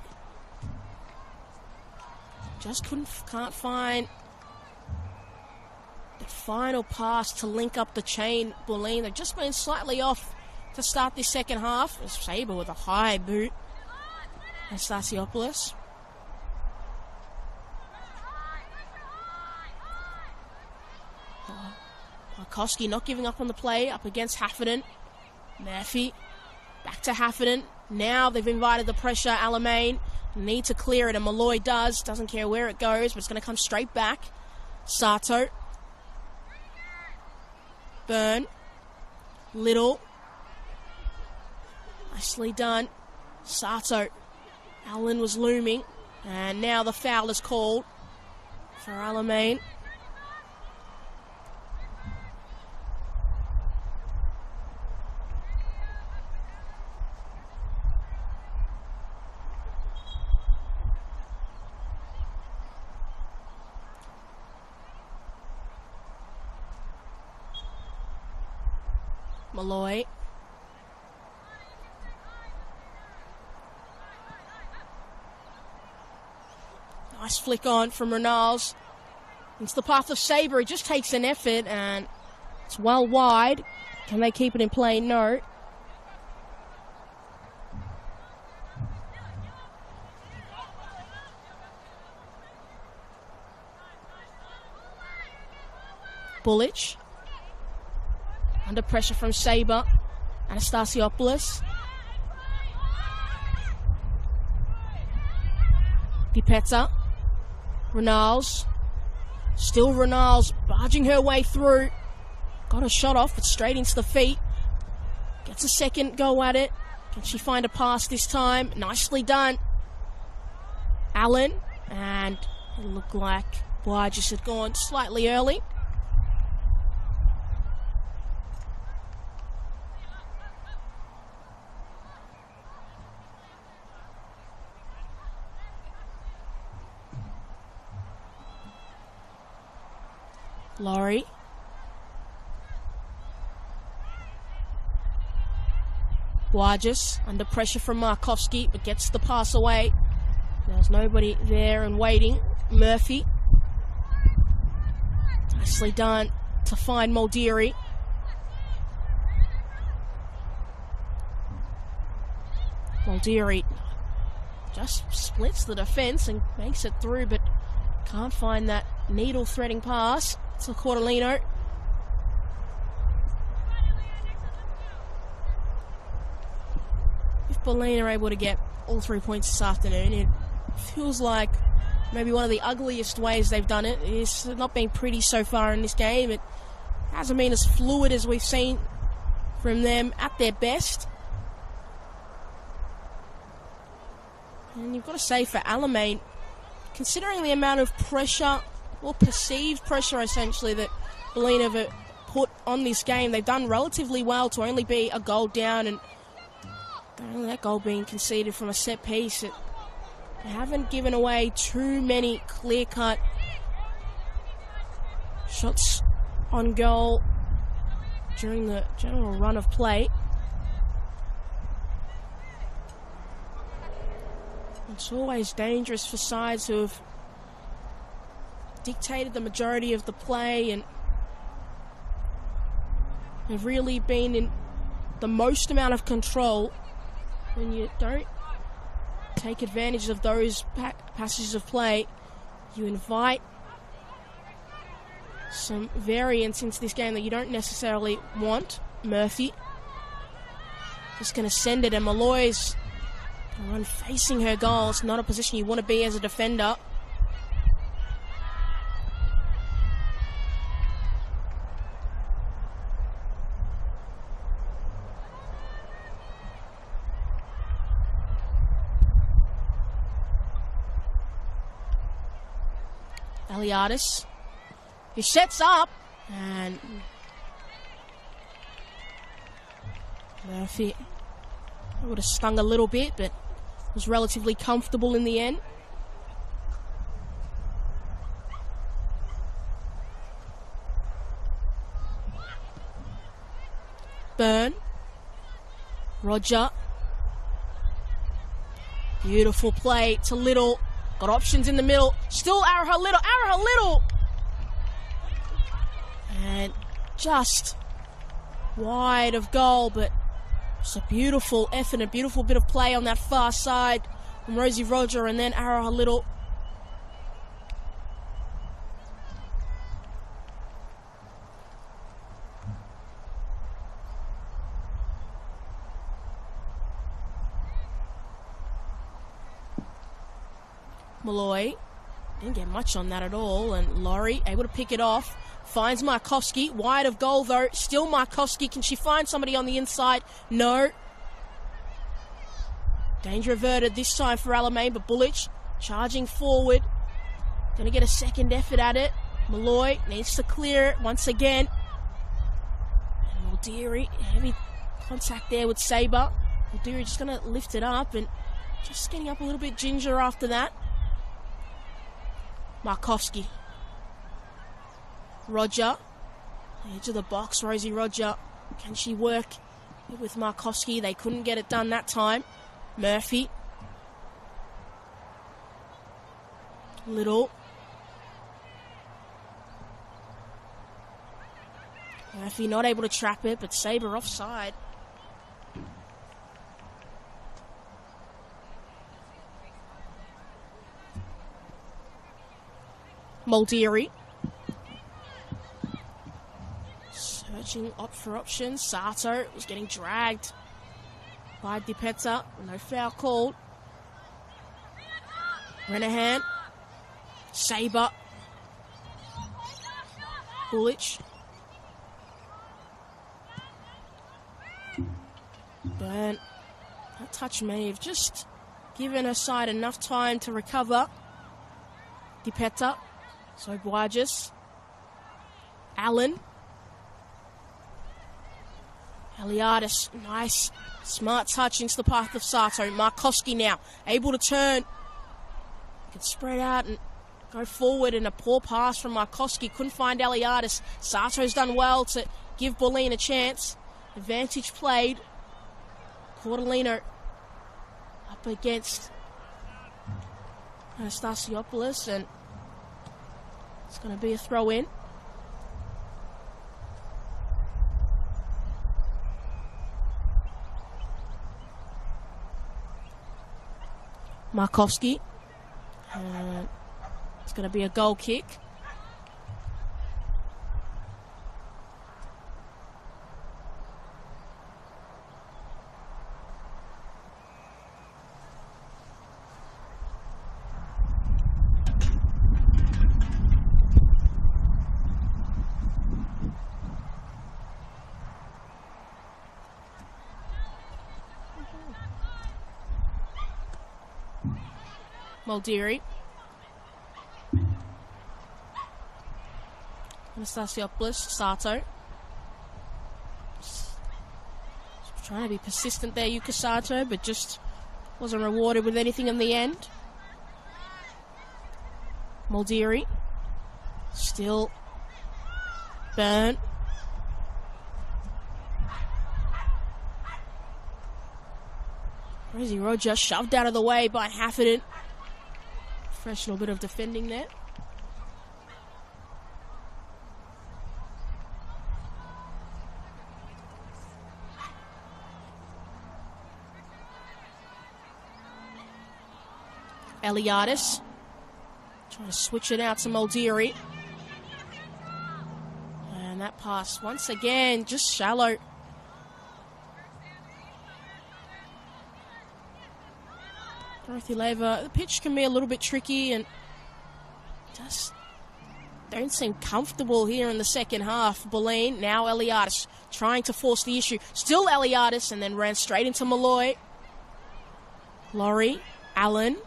Just can't find the final pass to link up the chain. Bulleen, they've just been slightly off to start this second half. It's Sabre with a high boot. Anastasiopoulos. Markowski not giving up on the play, up against Hafferton. Murphy, back to Hafferton. Now they've invited the pressure. Alamein need to clear it, and Malloy doesn't care where it goes, but it's going to come straight back. Sato. Byrne. Little. Nicely done. Sato. Allen was looming, and now the foul is called for Alamein. Malloy. Nice flick on from Renals. Into the path of Sabre. He just takes an effort, and it's well wide. Can they keep it in play? No. Bullich. Under pressure from Sabre. Anastasiopoulos. Pipetta. Renals. Still Renals barging her way through. Got a shot off, but straight into the feet. Gets a second go at it. Can she find a pass this time? Nicely done. Allen. And it looked like Blige had gone slightly early. Laurie. Blige under pressure from Markowski, but gets the pass away. There's nobody there and waiting. Murphy. Nicely done to find Moldiri. Moldiri just splits the defence and makes it through, but can't find that needle-threading pass to Cordellino. If Bulleen are able to get all 3 points this afternoon, it feels like maybe one of the ugliest ways they've done it. It's not been pretty so far in this game. It hasn't been as fluid as we've seen from them at their best. And you've got to say for Alamein, considering the amount of pressure, or perceived pressure essentially, that Bulleen have put on this game, they've done relatively well to only be a goal down, and that goal being conceded from a set piece. They haven't given away too many clear-cut shots on goal during the general run of play. It's always dangerous for sides who have dictated the majority of the play and have really been in the most amount of control. When you don't take advantage of those passages of play, you invite some variance into this game that you don't necessarily want. Murphy just going to send it, and Malloy's going to run facing her goal. It's not a position you want to be as a defender. Eliadis, who sets up, and Murphy would have stung a little bit, but was relatively comfortable in the end. Byrne, Roger, beautiful play to Little. Got options in the middle. Still Araha Little. And just wide of goal, but it's a beautiful effort, a beautiful bit of play on that far side from Rosie Roger, and then Araha Little. Malloy didn't get much on that at all, and Laurie able to pick it off. Finds Markowski, wide of goal though. Still Markowski. Can she find somebody on the inside? No. Danger averted this time for Alamein, but Bullich charging forward. Gonna get a second effort at it. Malloy needs to clear it once again. And Muldeary, heavy contact there with Sabre. Muldeary just gonna lift it up and just getting up a little bit ginger after that. Markowski. Roger. Edge of the box, Rosie Roger. Can she work with Markowski? They couldn't get it done that time. Murphy. Little. Murphy not able to trap it, but Sabre offside. Muldeary. Searching up for options. Sato was getting dragged by Dipeta. No foul called. Renahan. Sabre. Bullich. Burn. That touch may have just given her side enough time to recover. Dipeta. So Buages. Allen. Eliadis, nice, smart touch into the path of Sato. Markowski now, able to turn. Can spread out and go forward, and a poor pass from Markowski. Couldn't find Eliadis. Sato's done well to give Bulleen a chance. Advantage played. Cordelino up against Anastasiopoulos, and it's going to be a throw in. Markowski. It's going to be a goal kick. Muldeary. Anastasiopoulos, Sato. Trying to be persistent there, Yuka Sato, but just wasn't rewarded with anything in the end. Muldeary. Still. Burn. Rosie Roger shoved out of the way by Hafferton. Professional bit of defending there. Eliadis trying to switch it out to Muldeary. And that pass once again just shallow. Dorothy Lever, the pitch can be a little bit tricky and just don't seem comfortable here in the second half. Bulleen, now Eliadis trying to force the issue. Still Eliadis, and then ran straight into Malloy. Laurie, Allen.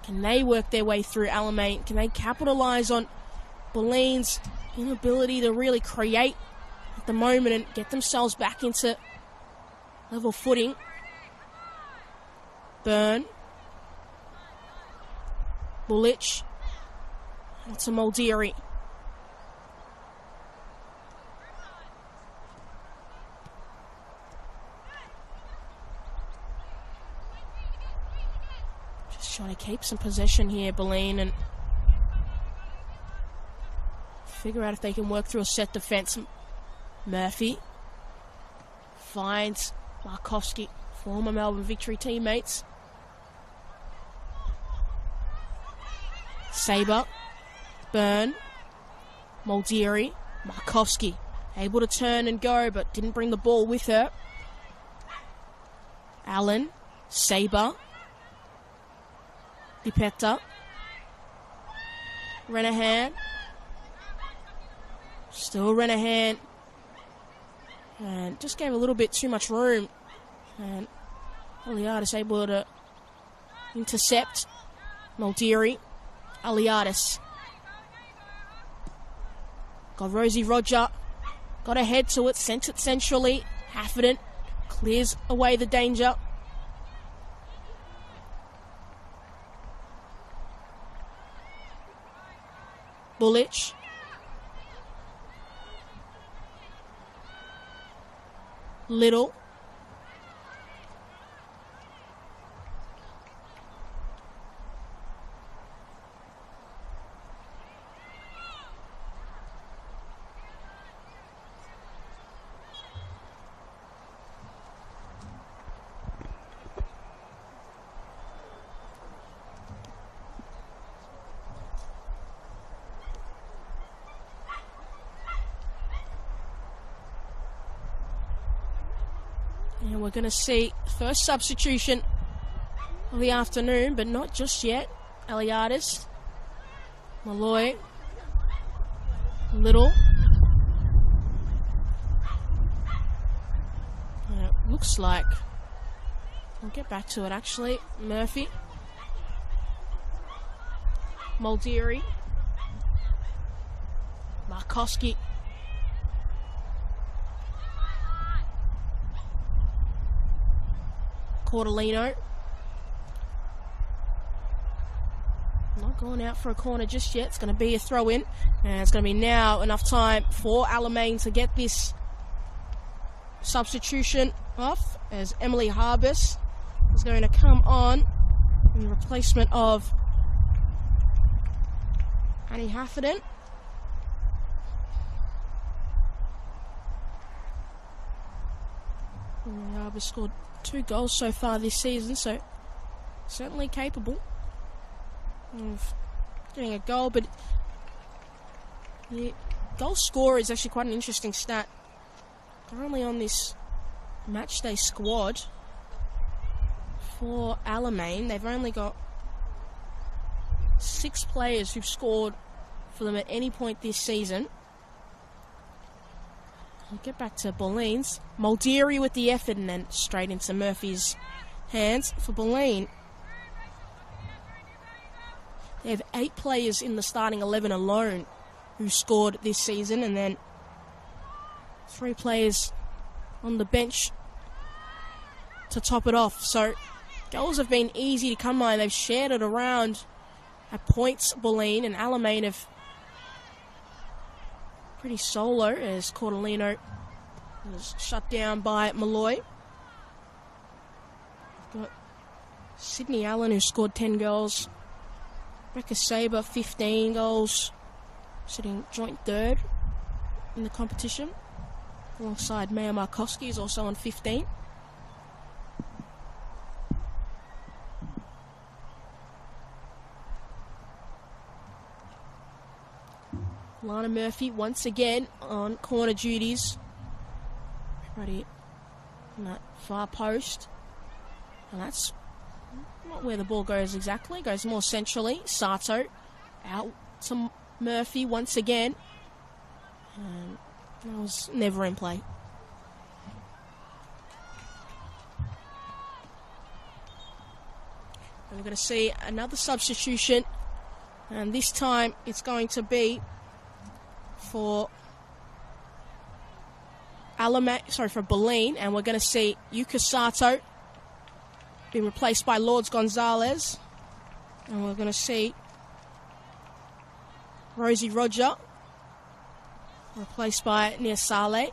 Can they work their way through Alamein? Can they capitalise on Bulleen's inability to really create at the moment and get themselves back into level footing? Burn. Bullich. To Muldeary. Just Trying to keep some possession here, Bulleen, and figure out if they can work through a set defence. Murphy finds Markovski, former Melbourne Victory teammates. Sabre, Byrne, Muldeary, Markovski, able to turn and go, but didn't bring the ball with her. Allen, Sabre, Dipetta, Renahan, still Renahan, and just gave a little bit too much room, and Aliadis able to intercept. Muldeary, Aliadis, got Rosie Roger, got ahead to it, sent it centrally. Hafferton clears away the danger. Bullich, Little, and we're going to see first substitution of the afternoon, but not just yet. Aliadis, Malloy, Little. And it looks like, I'll get back to it actually, Murphy, Muldeary, Markovski, Cordellino. Not going out for a corner just yet. It's going to be a throw in, and it's going to be now enough time for Alamein to get this substitution off, as Emily Harbus is going to come on in replacement of Annie Hafferton. Emily Harbus scored 2 goals so far this season, so certainly capable of getting a goal. But the goal scorer is actually quite an interesting stat. Currently on this matchday squad for Alamein, they've only got 6 players who've scored for them at any point this season. I'll get back to Bulleen's. Muldeary with the effort, and then straight into Murphy's hands for Bulleen. They have 8 players in the starting 11 alone who scored this season, and then 3 players on the bench to top it off. So goals have been easy to come by. They've shared it around at points, Bulleen, and Alamein have pretty solo, as Cordellino was shut down by Malloy. We've got Sydney Allen, who scored 10 goals. Rebecca Sabre, 15 goals, sitting joint third in the competition, alongside Maya Markovski, who's also on 15. Lana Murphy once again on corner duties. Everybody on that far post. And that's not where the ball goes exactly. It goes more centrally. Sato out to Murphy once again. And that was never in play. And we're going to see another substitution. And this time it's going to be for for Bulleen, and we're going to see Yuka Sato being replaced by Lourdes Gonzalez, and we're going to see Rosie Roger replaced by Nia Saleh,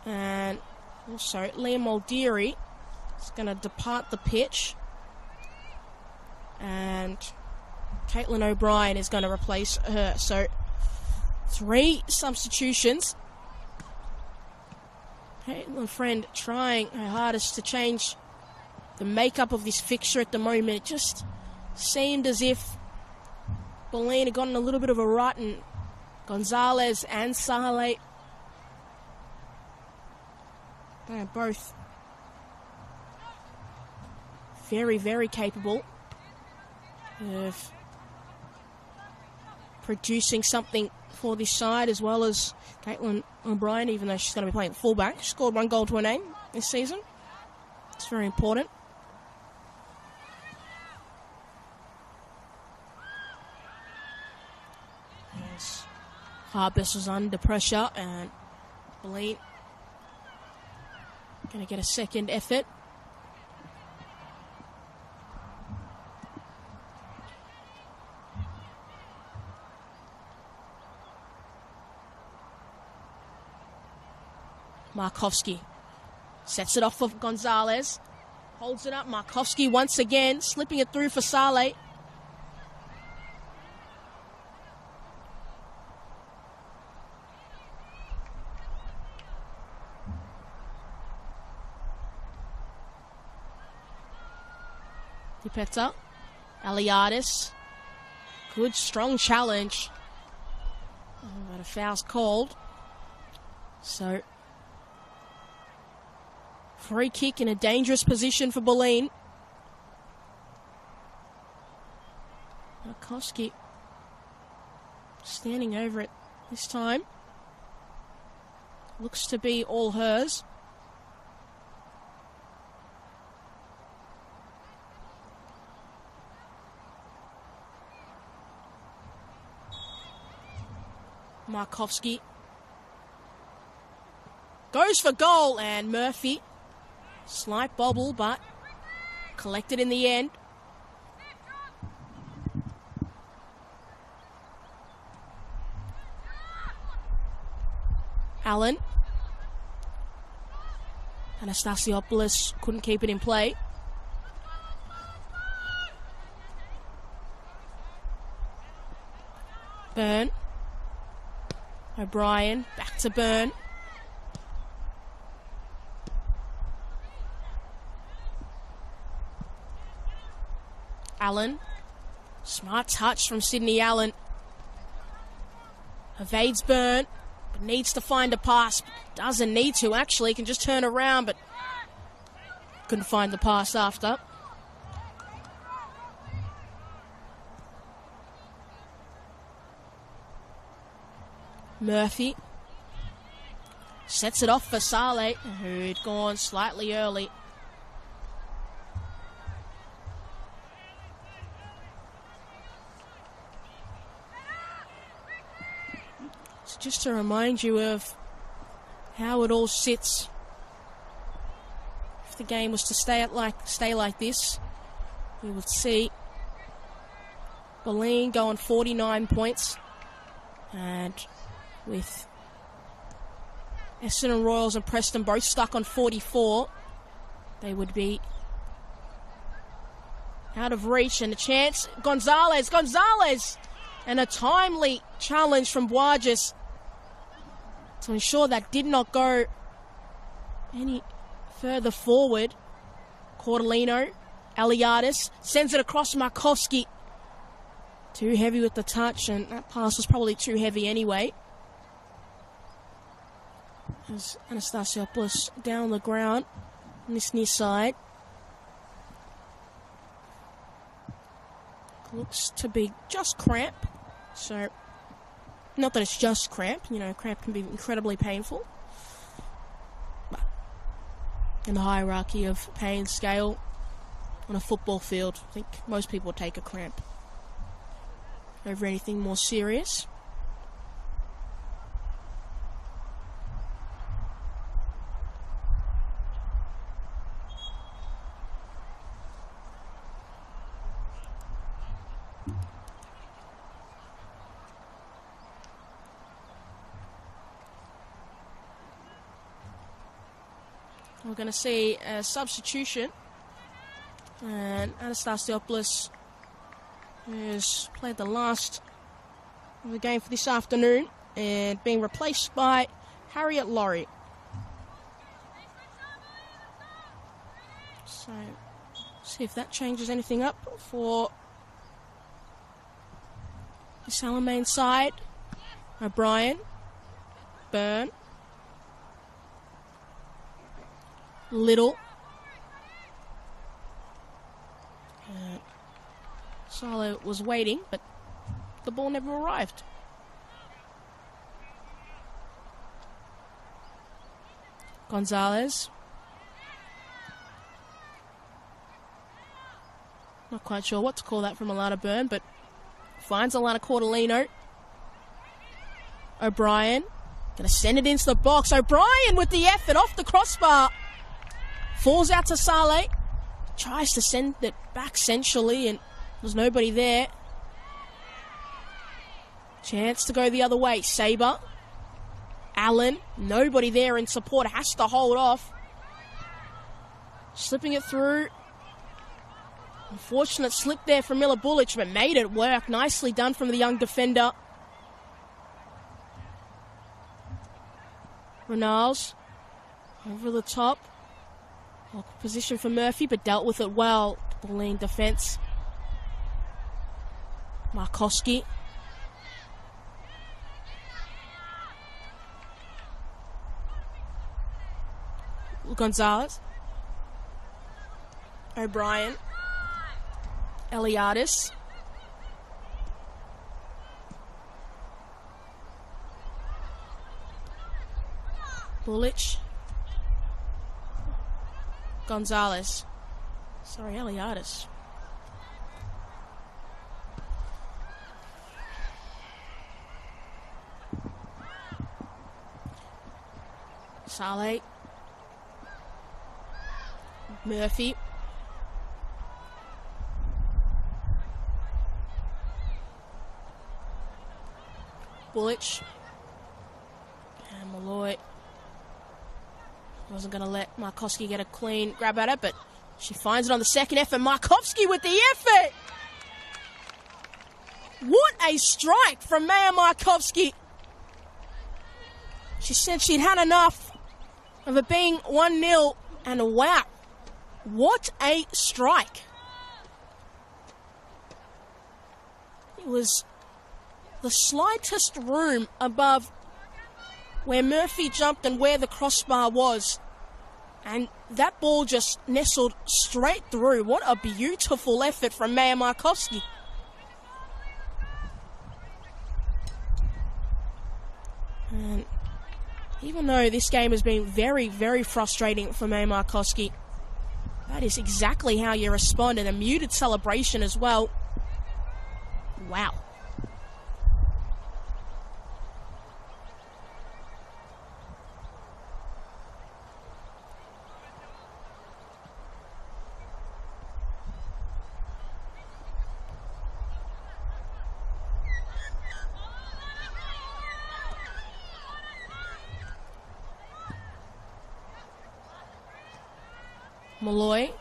and also Liam Muldeary is going to depart the pitch. And Caitlin O'Brien is going to replace her. So 3 substitutions. Caitlin Friend trying her hardest to change the makeup of this fixture at the moment. It just seemed as if Bulleen had gotten a little bit of a rut, and Gonzalez and Saleh, they're both very, very capable of producing something for this side, as well as Caitlin O'Brien, even though she's going to be playing fullback. She scored 1 goal to her name this season. It's very important. As Harpers was under pressure, and Bulleen going to get a second effort. Markovski sets it off for Gonzalez. Holds it up. Markovski once again, slipping it through for Saleh. Dipeta. Aliadis. Good, strong challenge. Oh, but a foul's called. So, free kick in a dangerous position for Bulleen. Markovski standing over it this time. Looks to be all hers. Markovski goes for goal, and Murphy, slight bobble, but collected in the end. Allen. Anastasiopoulos couldn't keep it in play. Byrne. O'Brien, back to Byrne. Allen. Smart touch from Sydney Allen. Evades Byrne, but needs to find a pass. Doesn't need to, actually. Can just turn around, but couldn't find the pass after. Murphy sets it off for Saleh, who'd gone slightly early. So just to remind you of how it all sits, if the game was to stay like this, we would see Bulleen going 49 points, and with Essendon Royals and Preston both stuck on 44, they would be out of reach. And a chance, Gonzalez, and a timely challenge from Buarges to ensure that did not go any further forward. Cordellino, Aliadis sends it across Markovski. Too heavy with the touch, and that pass was probably too heavy anyway. As Anastasiopoulos down on the ground on this near side. Looks to be just cramp. So, not that it's just cramp. You know, cramp can be incredibly painful. But in the hierarchy of pain scale on a football field, I think most people take a cramp over anything more serious. We're going to see a substitution. And Anastasiopoulos, who's played the last of the game for this afternoon, and being replaced by Harriet Laurie. So, see if that changes anything up for this Alamein side. O'Brien, Byrne, Little, Salo was waiting, but the ball never arrived. Gonzalez. Not quite sure what to call that from Alana Byrne, but finds Alana Cordolino. O'Brien. Going to send it into the box. O'Brien with the effort off the crossbar. Falls out to Saleh. Tries to send it back sensually, and there's nobody there. Chance to go the other way. Sabre. Allen. Nobody there in support. Has to hold off. Slipping it through. Unfortunate slip there from Miller Bullich, but made it work. Nicely done from the young defender. Renals. Over the top. Position for Murphy, but dealt with it well. Bulleen defence. Markowski. Gonzalez. O'Brien. Eliadis. Bullich. Gonzalez. Sorry, Eliadis. Saleh. Murphy. Bullich. And Malloy. Wasn't going to let Markowski get a clean grab at it, but she finds it on the second effort. Markowski with the effort! What a strike from Maya Markowski. She said she'd had enough of it being 1-0, and wow, what a strike. It was the slightest room above where Murphy jumped and where the crossbar was. And that ball just nestled straight through. What a beautiful effort from Maya Markowski. And even though this game has been very, very frustrating for Maya Markowski, that is exactly how you respond, and a muted celebration as well. Wow. Malloy.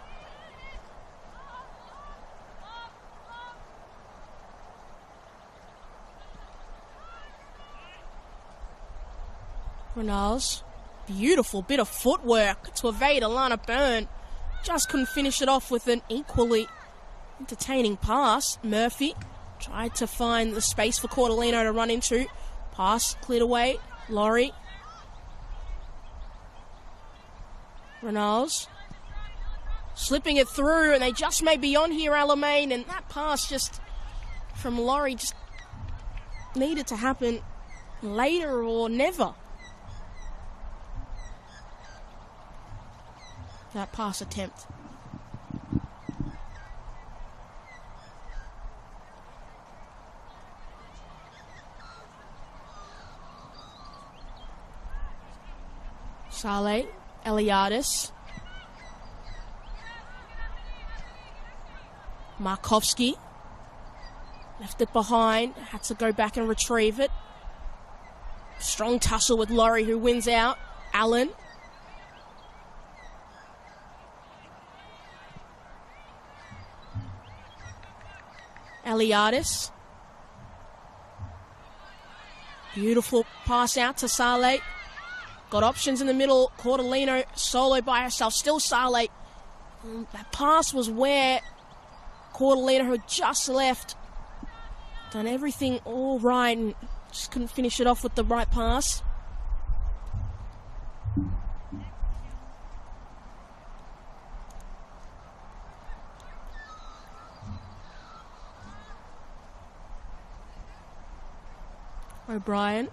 Renals. Beautiful bit of footwork to evade Alana Byrne. Just couldn't finish it off with an equally entertaining pass. Murphy tried to find the space for Cordolino to run into. Pass cleared away. Laurie. Renals. Slipping it through, and they just may be on here, Alamein, and that pass just from Laurie just needed to happen later or never. That pass attempt. Saleh, Eliadis. Markowski left it behind, had to go back and retrieve it. Strong tussle with Laurie, who wins out. Allen. Eliadis. Beautiful pass out to Saleh. Got options in the middle. Cortolino solo by herself. Still Saleh. That pass was where Cortolino had just left. Done everything all right and just couldn't finish it off with the right pass. O'Brien.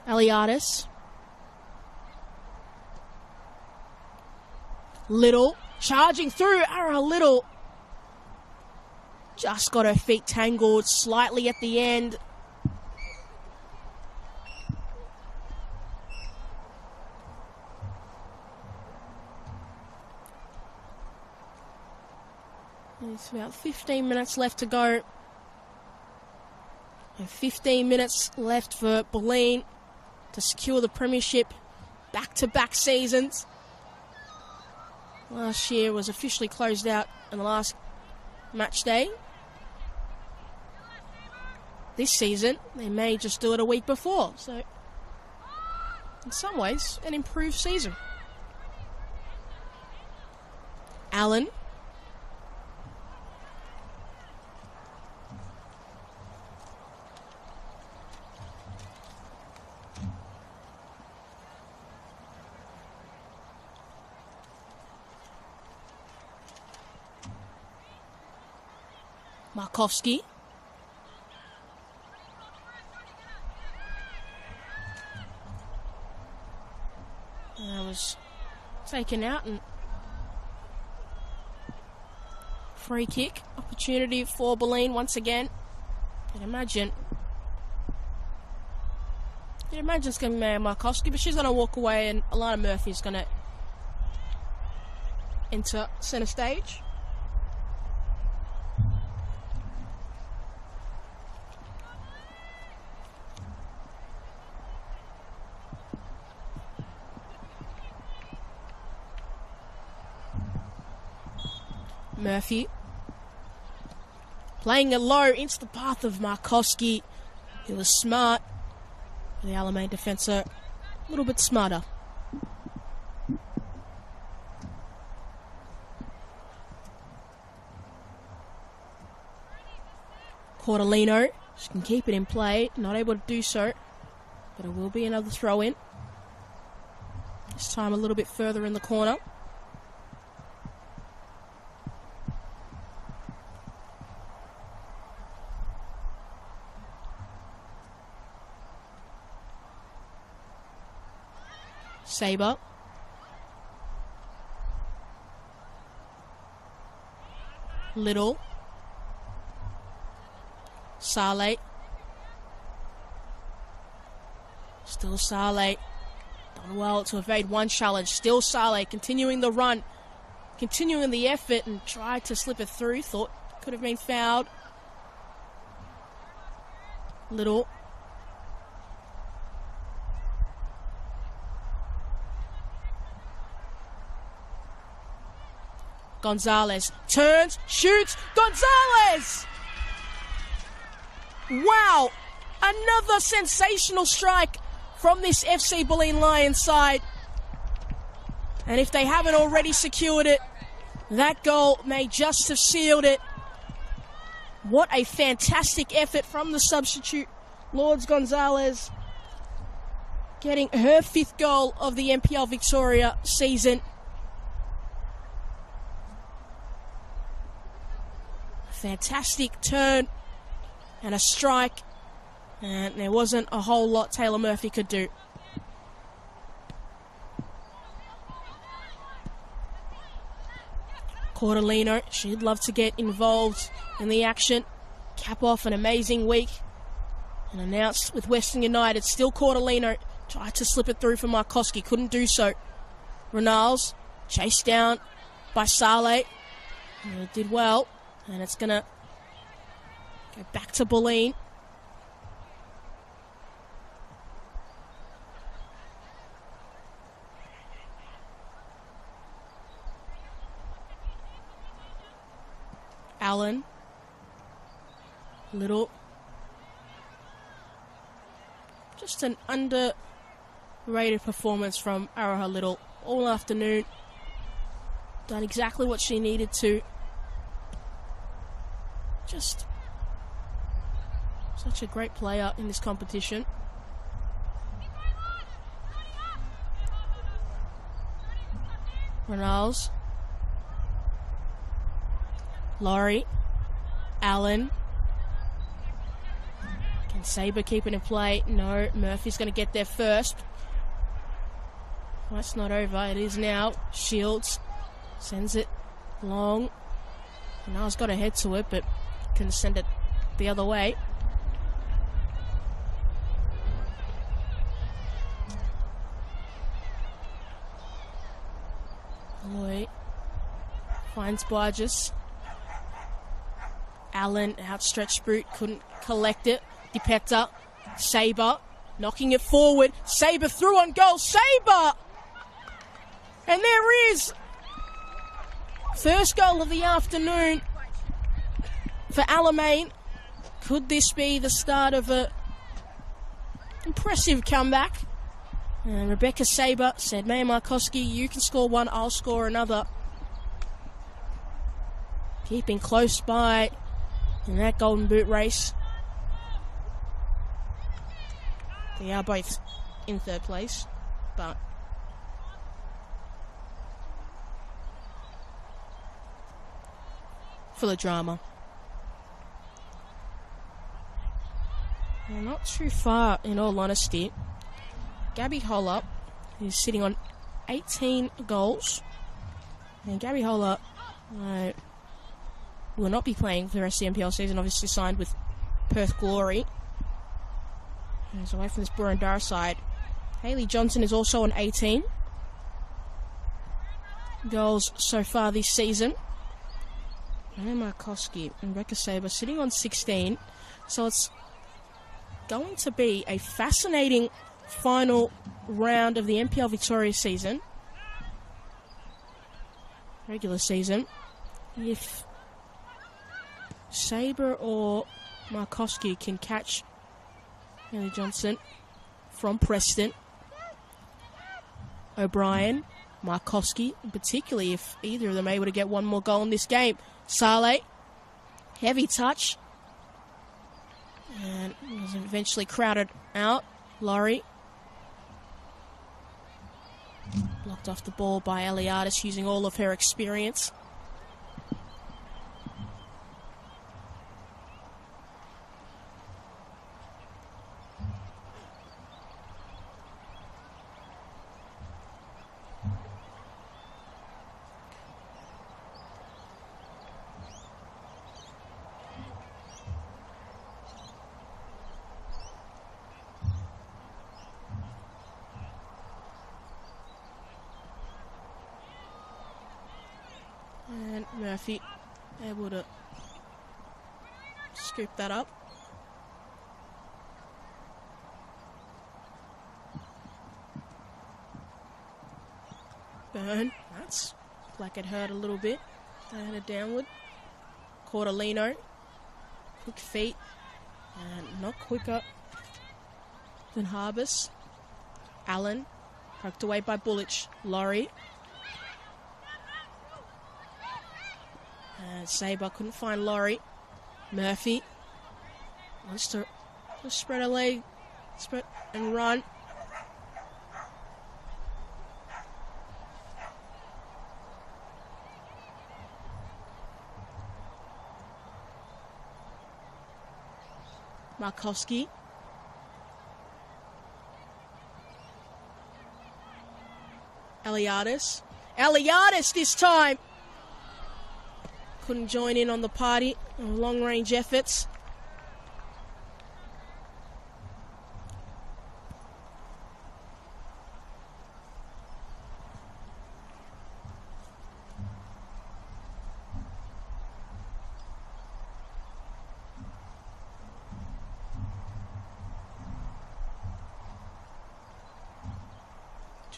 Eliadis. Little. Charging through. Ara Little. Just got her feet tangled slightly at the end. There's about 15 minutes left to go. And 15 minutes left for Bulleen to secure the premiership. Back-to-back seasons. Last year was officially closed out in the last match day. This season, they may just do it a week before. So, in some ways, an improved season. Allen. Markovsky. That was taken out and free kick opportunity for Bulleen once again. You'd imagine it's going to be Markovsky, but she's going to walk away and Alana Murphy's going to enter centre stage. Murphy playing it low into the path of Markovsky. He was smart. The Alamein defender a little bit smarter. Cortolino, she can keep it in play, not able to do so, but it will be another throw in. This time a little bit further in the corner. Saber. Little. Saleh. Still Saleh. Done well to evade one challenge. Still Saleh continuing the run. Continuing the effort and tried to slip it through. Thought could have been fouled. Little. Gonzalez turns, shoots, Gonzalez! Wow! Another sensational strike from this FC Bulleen Lions side. And if they haven't already secured it, that goal may just have sealed it. What a fantastic effort from the substitute, Lourdes Gonzalez, getting her 5th goal of the NPL Victoria season. Fantastic turn and a strike, and there wasn't a whole lot Taylor Murphy could do. Cortolino, she'd love to get involved in the action, cap off an amazing week, and announced with Western United. Still Cortolino, tried to slip it through for Markovsky, couldn't do so. Renals chased down by Saleh, and it did well. And it's going to go back to Bulleen. Allen. Little. Just an underrated performance from Araha Little all afternoon. Done exactly what she needed to. Just such a great player in this competition. Ronalds. Laurie. Allen. Can Sabre keep it in play? No, Murphy's going to get there first. Well, that's not over. It is now. Shields sends it long. Ronalds got to head to it, but can send it the other way. Loy finds Barges. Allen, outstretched boot, couldn't collect it. Dipeta, Sabre, knocking it forward. Sabre through on goal. Sabre! And there is first goal of the afternoon for Alamein. Could this be the start of a impressive comeback? And Rebecca Sabre said, Maya Markowski, you can score one, I'll score another. Keeping close by in that golden boot race. They are both in third place, but for the drama. Well, not too far, in all honesty. Gabby Holler is sitting on 18 goals. And Gabby Holler will not be playing for the rest of the NPL season, obviously signed with Perth Glory. He's away from this Burundara side. Hayley Johnson is also on 18 goals so far this season. Anna Markowski and Rebecca Sabre sitting on 16. So it's going to be a fascinating final round of the NPL Victoria season. Regular season. If Sabre or Markowski can catch Hayley Johnson from Preston. O'Brien, Markowski, particularly if either of them are able to get one more goal in this game. Saleh, heavy touch. And was eventually crowded out. Laurie. Blocked off the ball by Eliadis using all of her experience. And Murphy able to scoop that up. Burn. That's like it hurt a little bit. They had it downward. Cordolino. Quick feet. And not quicker than Harbus. Allen. Poked away by Bullich. Laurie. And Sabre couldn't find Laurie. Murphy wants to spread a leg, spread and run. Markowski. Eliadis. Eliadis this time! Couldn't join in on the party of long-range efforts.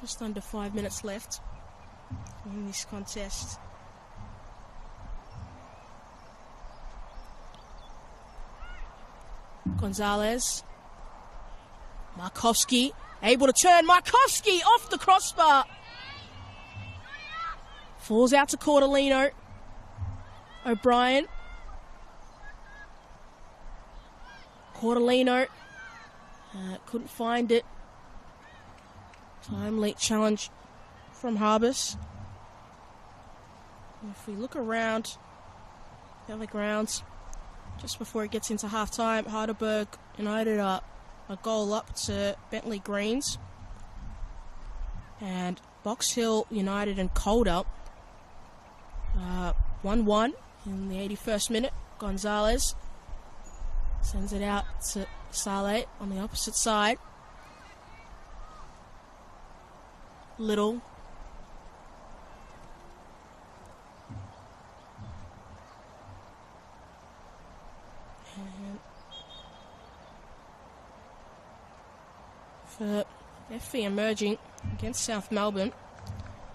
Just under 5 minutes left in this contest. Gonzalez. Markovsky. Able to turn. Markovsky off the crossbar. Falls out to Cordolino. O'Brien. Cordolino. Couldn't find it. Timely challenge from Harbus. If we look around the other grounds, just before it gets into half-time, Heidelberg United are a goal up to Bentley Greens. And Box Hill United and Calder 1-1 in the 81st minute. Gonzalez sends it out to Saleh on the opposite side. Little. And for FV emerging against South Melbourne.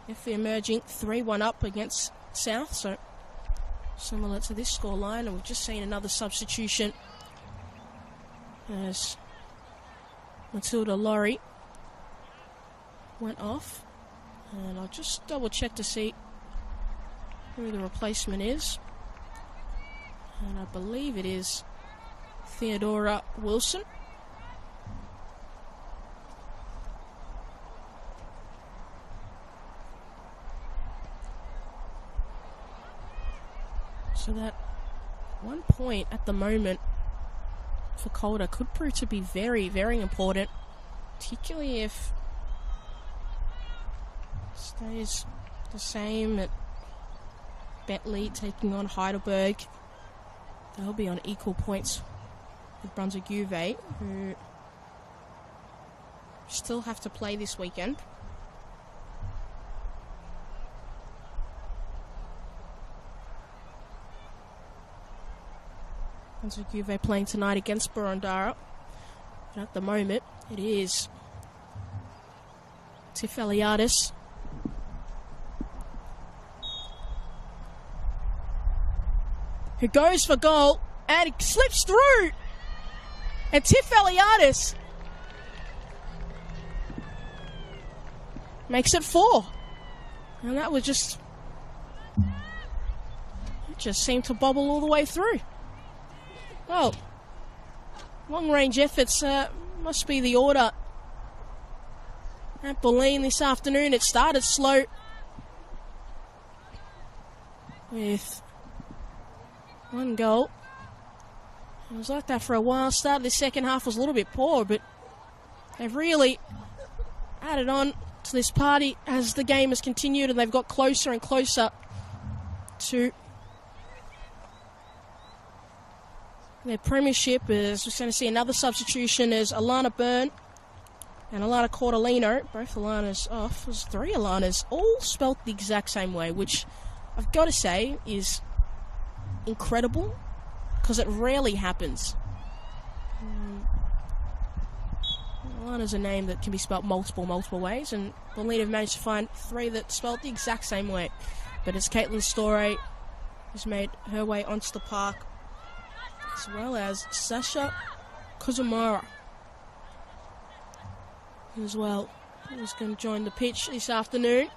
FV emerging 3-1 up against South, so similar to this scoreline. And we've just seen another substitution as Matilda Laurie went off. And I'll just double check to see who the replacement is. And I believe it is Theodora Wilson. So that 1 point at the moment for Calder could prove to be very, very important, particularly if it stays the same at Bentley taking on Heidelberg. They'll be on equal points with Brunswick UV, who still have to play this weekend. Brunswick UV playing tonight against Burundara. But at the moment, it is Tiff Eliadis. Who goes for goal and it slips through. And Tiff Eliadis makes it 4. And that was just... it just seemed to bobble all the way through. Well, long-range efforts must be the order at Bulleen this afternoon. It started slow with 1 goal. It was like that for a while. Start of the second half was a little bit poor, but they've really added on to this party as the game has continued, and they've got closer and closer to their premiership. As we're going to see another substitution as Alana Byrne and Alana Cordolino. Both Alanas off. There's 3 Alanas, all spelt the exact same way, which I've got to say is incredible, because it rarely happens. Alana's a name that can be spelt multiple ways, and Bulleen have managed to find 3 that spelt the exact same way. But it's Caitlin Storey who's made her way onto the park, as well as Sasha Kuzumara as well, who's going to join the pitch this afternoon.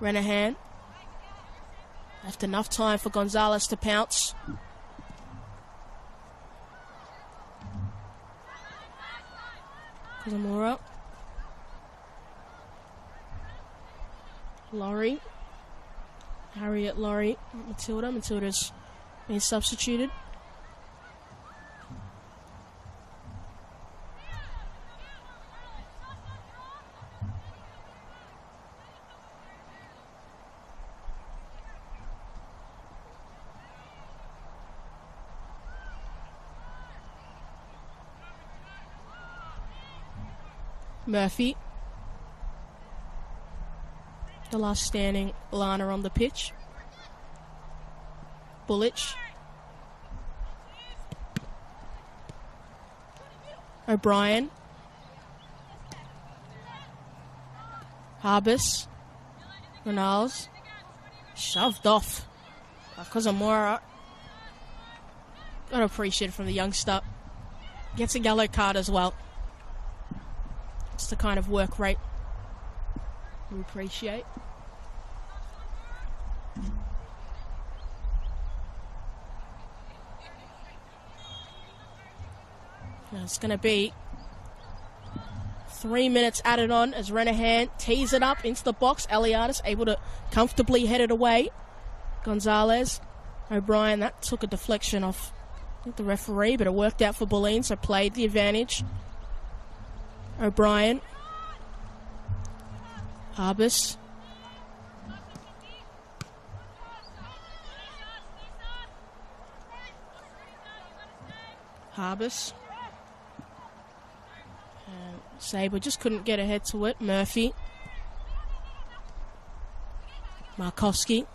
Renahan left enough time for Gonzalez to pounce. Kuzumura. Laurie. Harriet Laurie. Matilda. Matilda's been substituted. Murphy. The last standing Lana on the pitch. Bullich. O'Brien. Harbus. Ronalds. Shoved off by Kozamora. Gotta appreciate it from the youngster. Gets a yellow card as well. It's the kind of work rate we appreciate. Now it's going to be 3 minutes added on as Renahan tees it up into the box. Eliadis able to comfortably head it away. Gonzalez. O'Brien, that took a deflection off the referee, but it worked out for Bulleen, so played the advantage. O'Brien. Harbus. Harbus. Sabre just couldn't get ahead to it. Murphy. Markowski.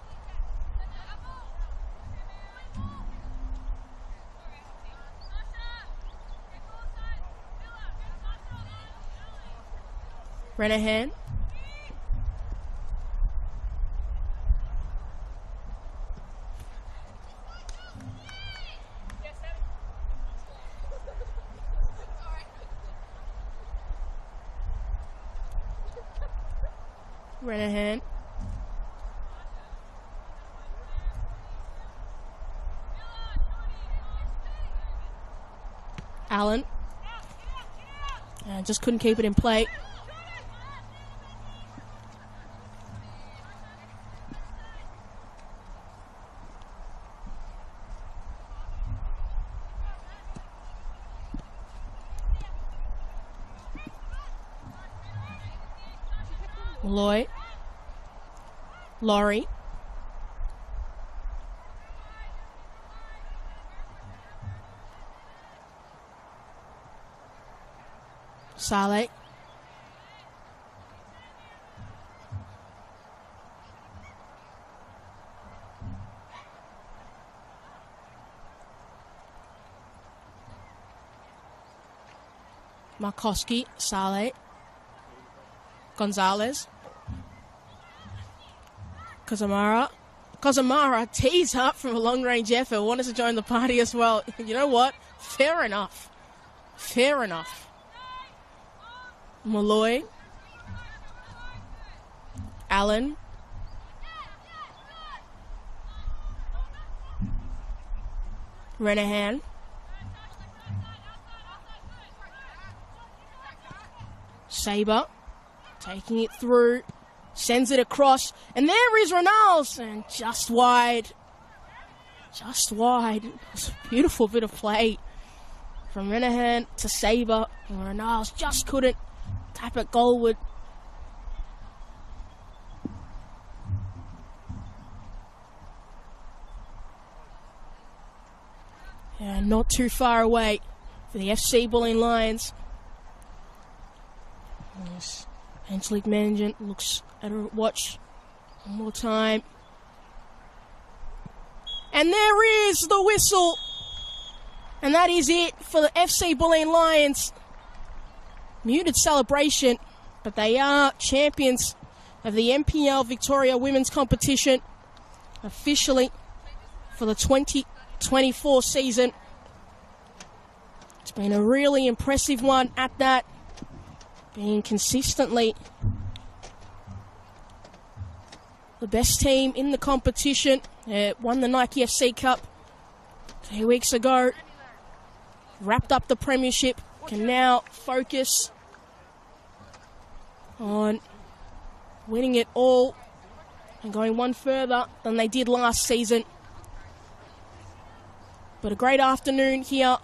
Renahan. Renahan. Allen. And just couldn't keep it in play. Malloy. Laurie. Saleh. Markowski. Saleh. Gonzalez. Kozamara tees up from a long-range effort. Wanted to join the party as well. You know what? Fair enough. Fair enough. Malloy. Allen. Renahan. Sabre. Taking it through. Sends it across. And there is Ronalds. And just wide. Just wide. It's a beautiful bit of play. From Renahan to Sabre. And Ronalds just couldn't tap it goalward. Yeah, not too far away for the FC Bulleen Lions. Yes. Angelique Management looks at her watch one more time. And there is the whistle. And that is it for the FC Bulleen Lions. Muted celebration, but they are champions of the NPL Victoria Women's Competition officially for the 2024 season. It's been a really impressive one at that. Being consistently the best team in the competition. Won the Nike FC Cup 2 weeks ago. Wrapped up the premiership. Can now focus on winning it all and going one further than they did last season. But a great afternoon here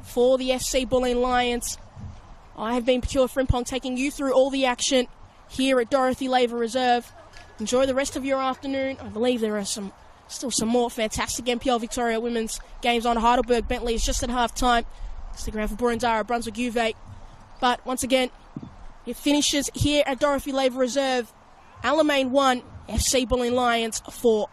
for the FC Bulleen Lions. I have been Pure Frimpong, taking you through all the action here at Dorothy Laver Reserve. Enjoy the rest of your afternoon. I believe there are still some more fantastic NPL Victoria women's games on. Heidelberg Bentley is just at half-time. Stick around for Burundara, Brunswick UVA. But once again, it finishes here at Dorothy Laver Reserve. Alamein 1, FC Bulleen Lions 4.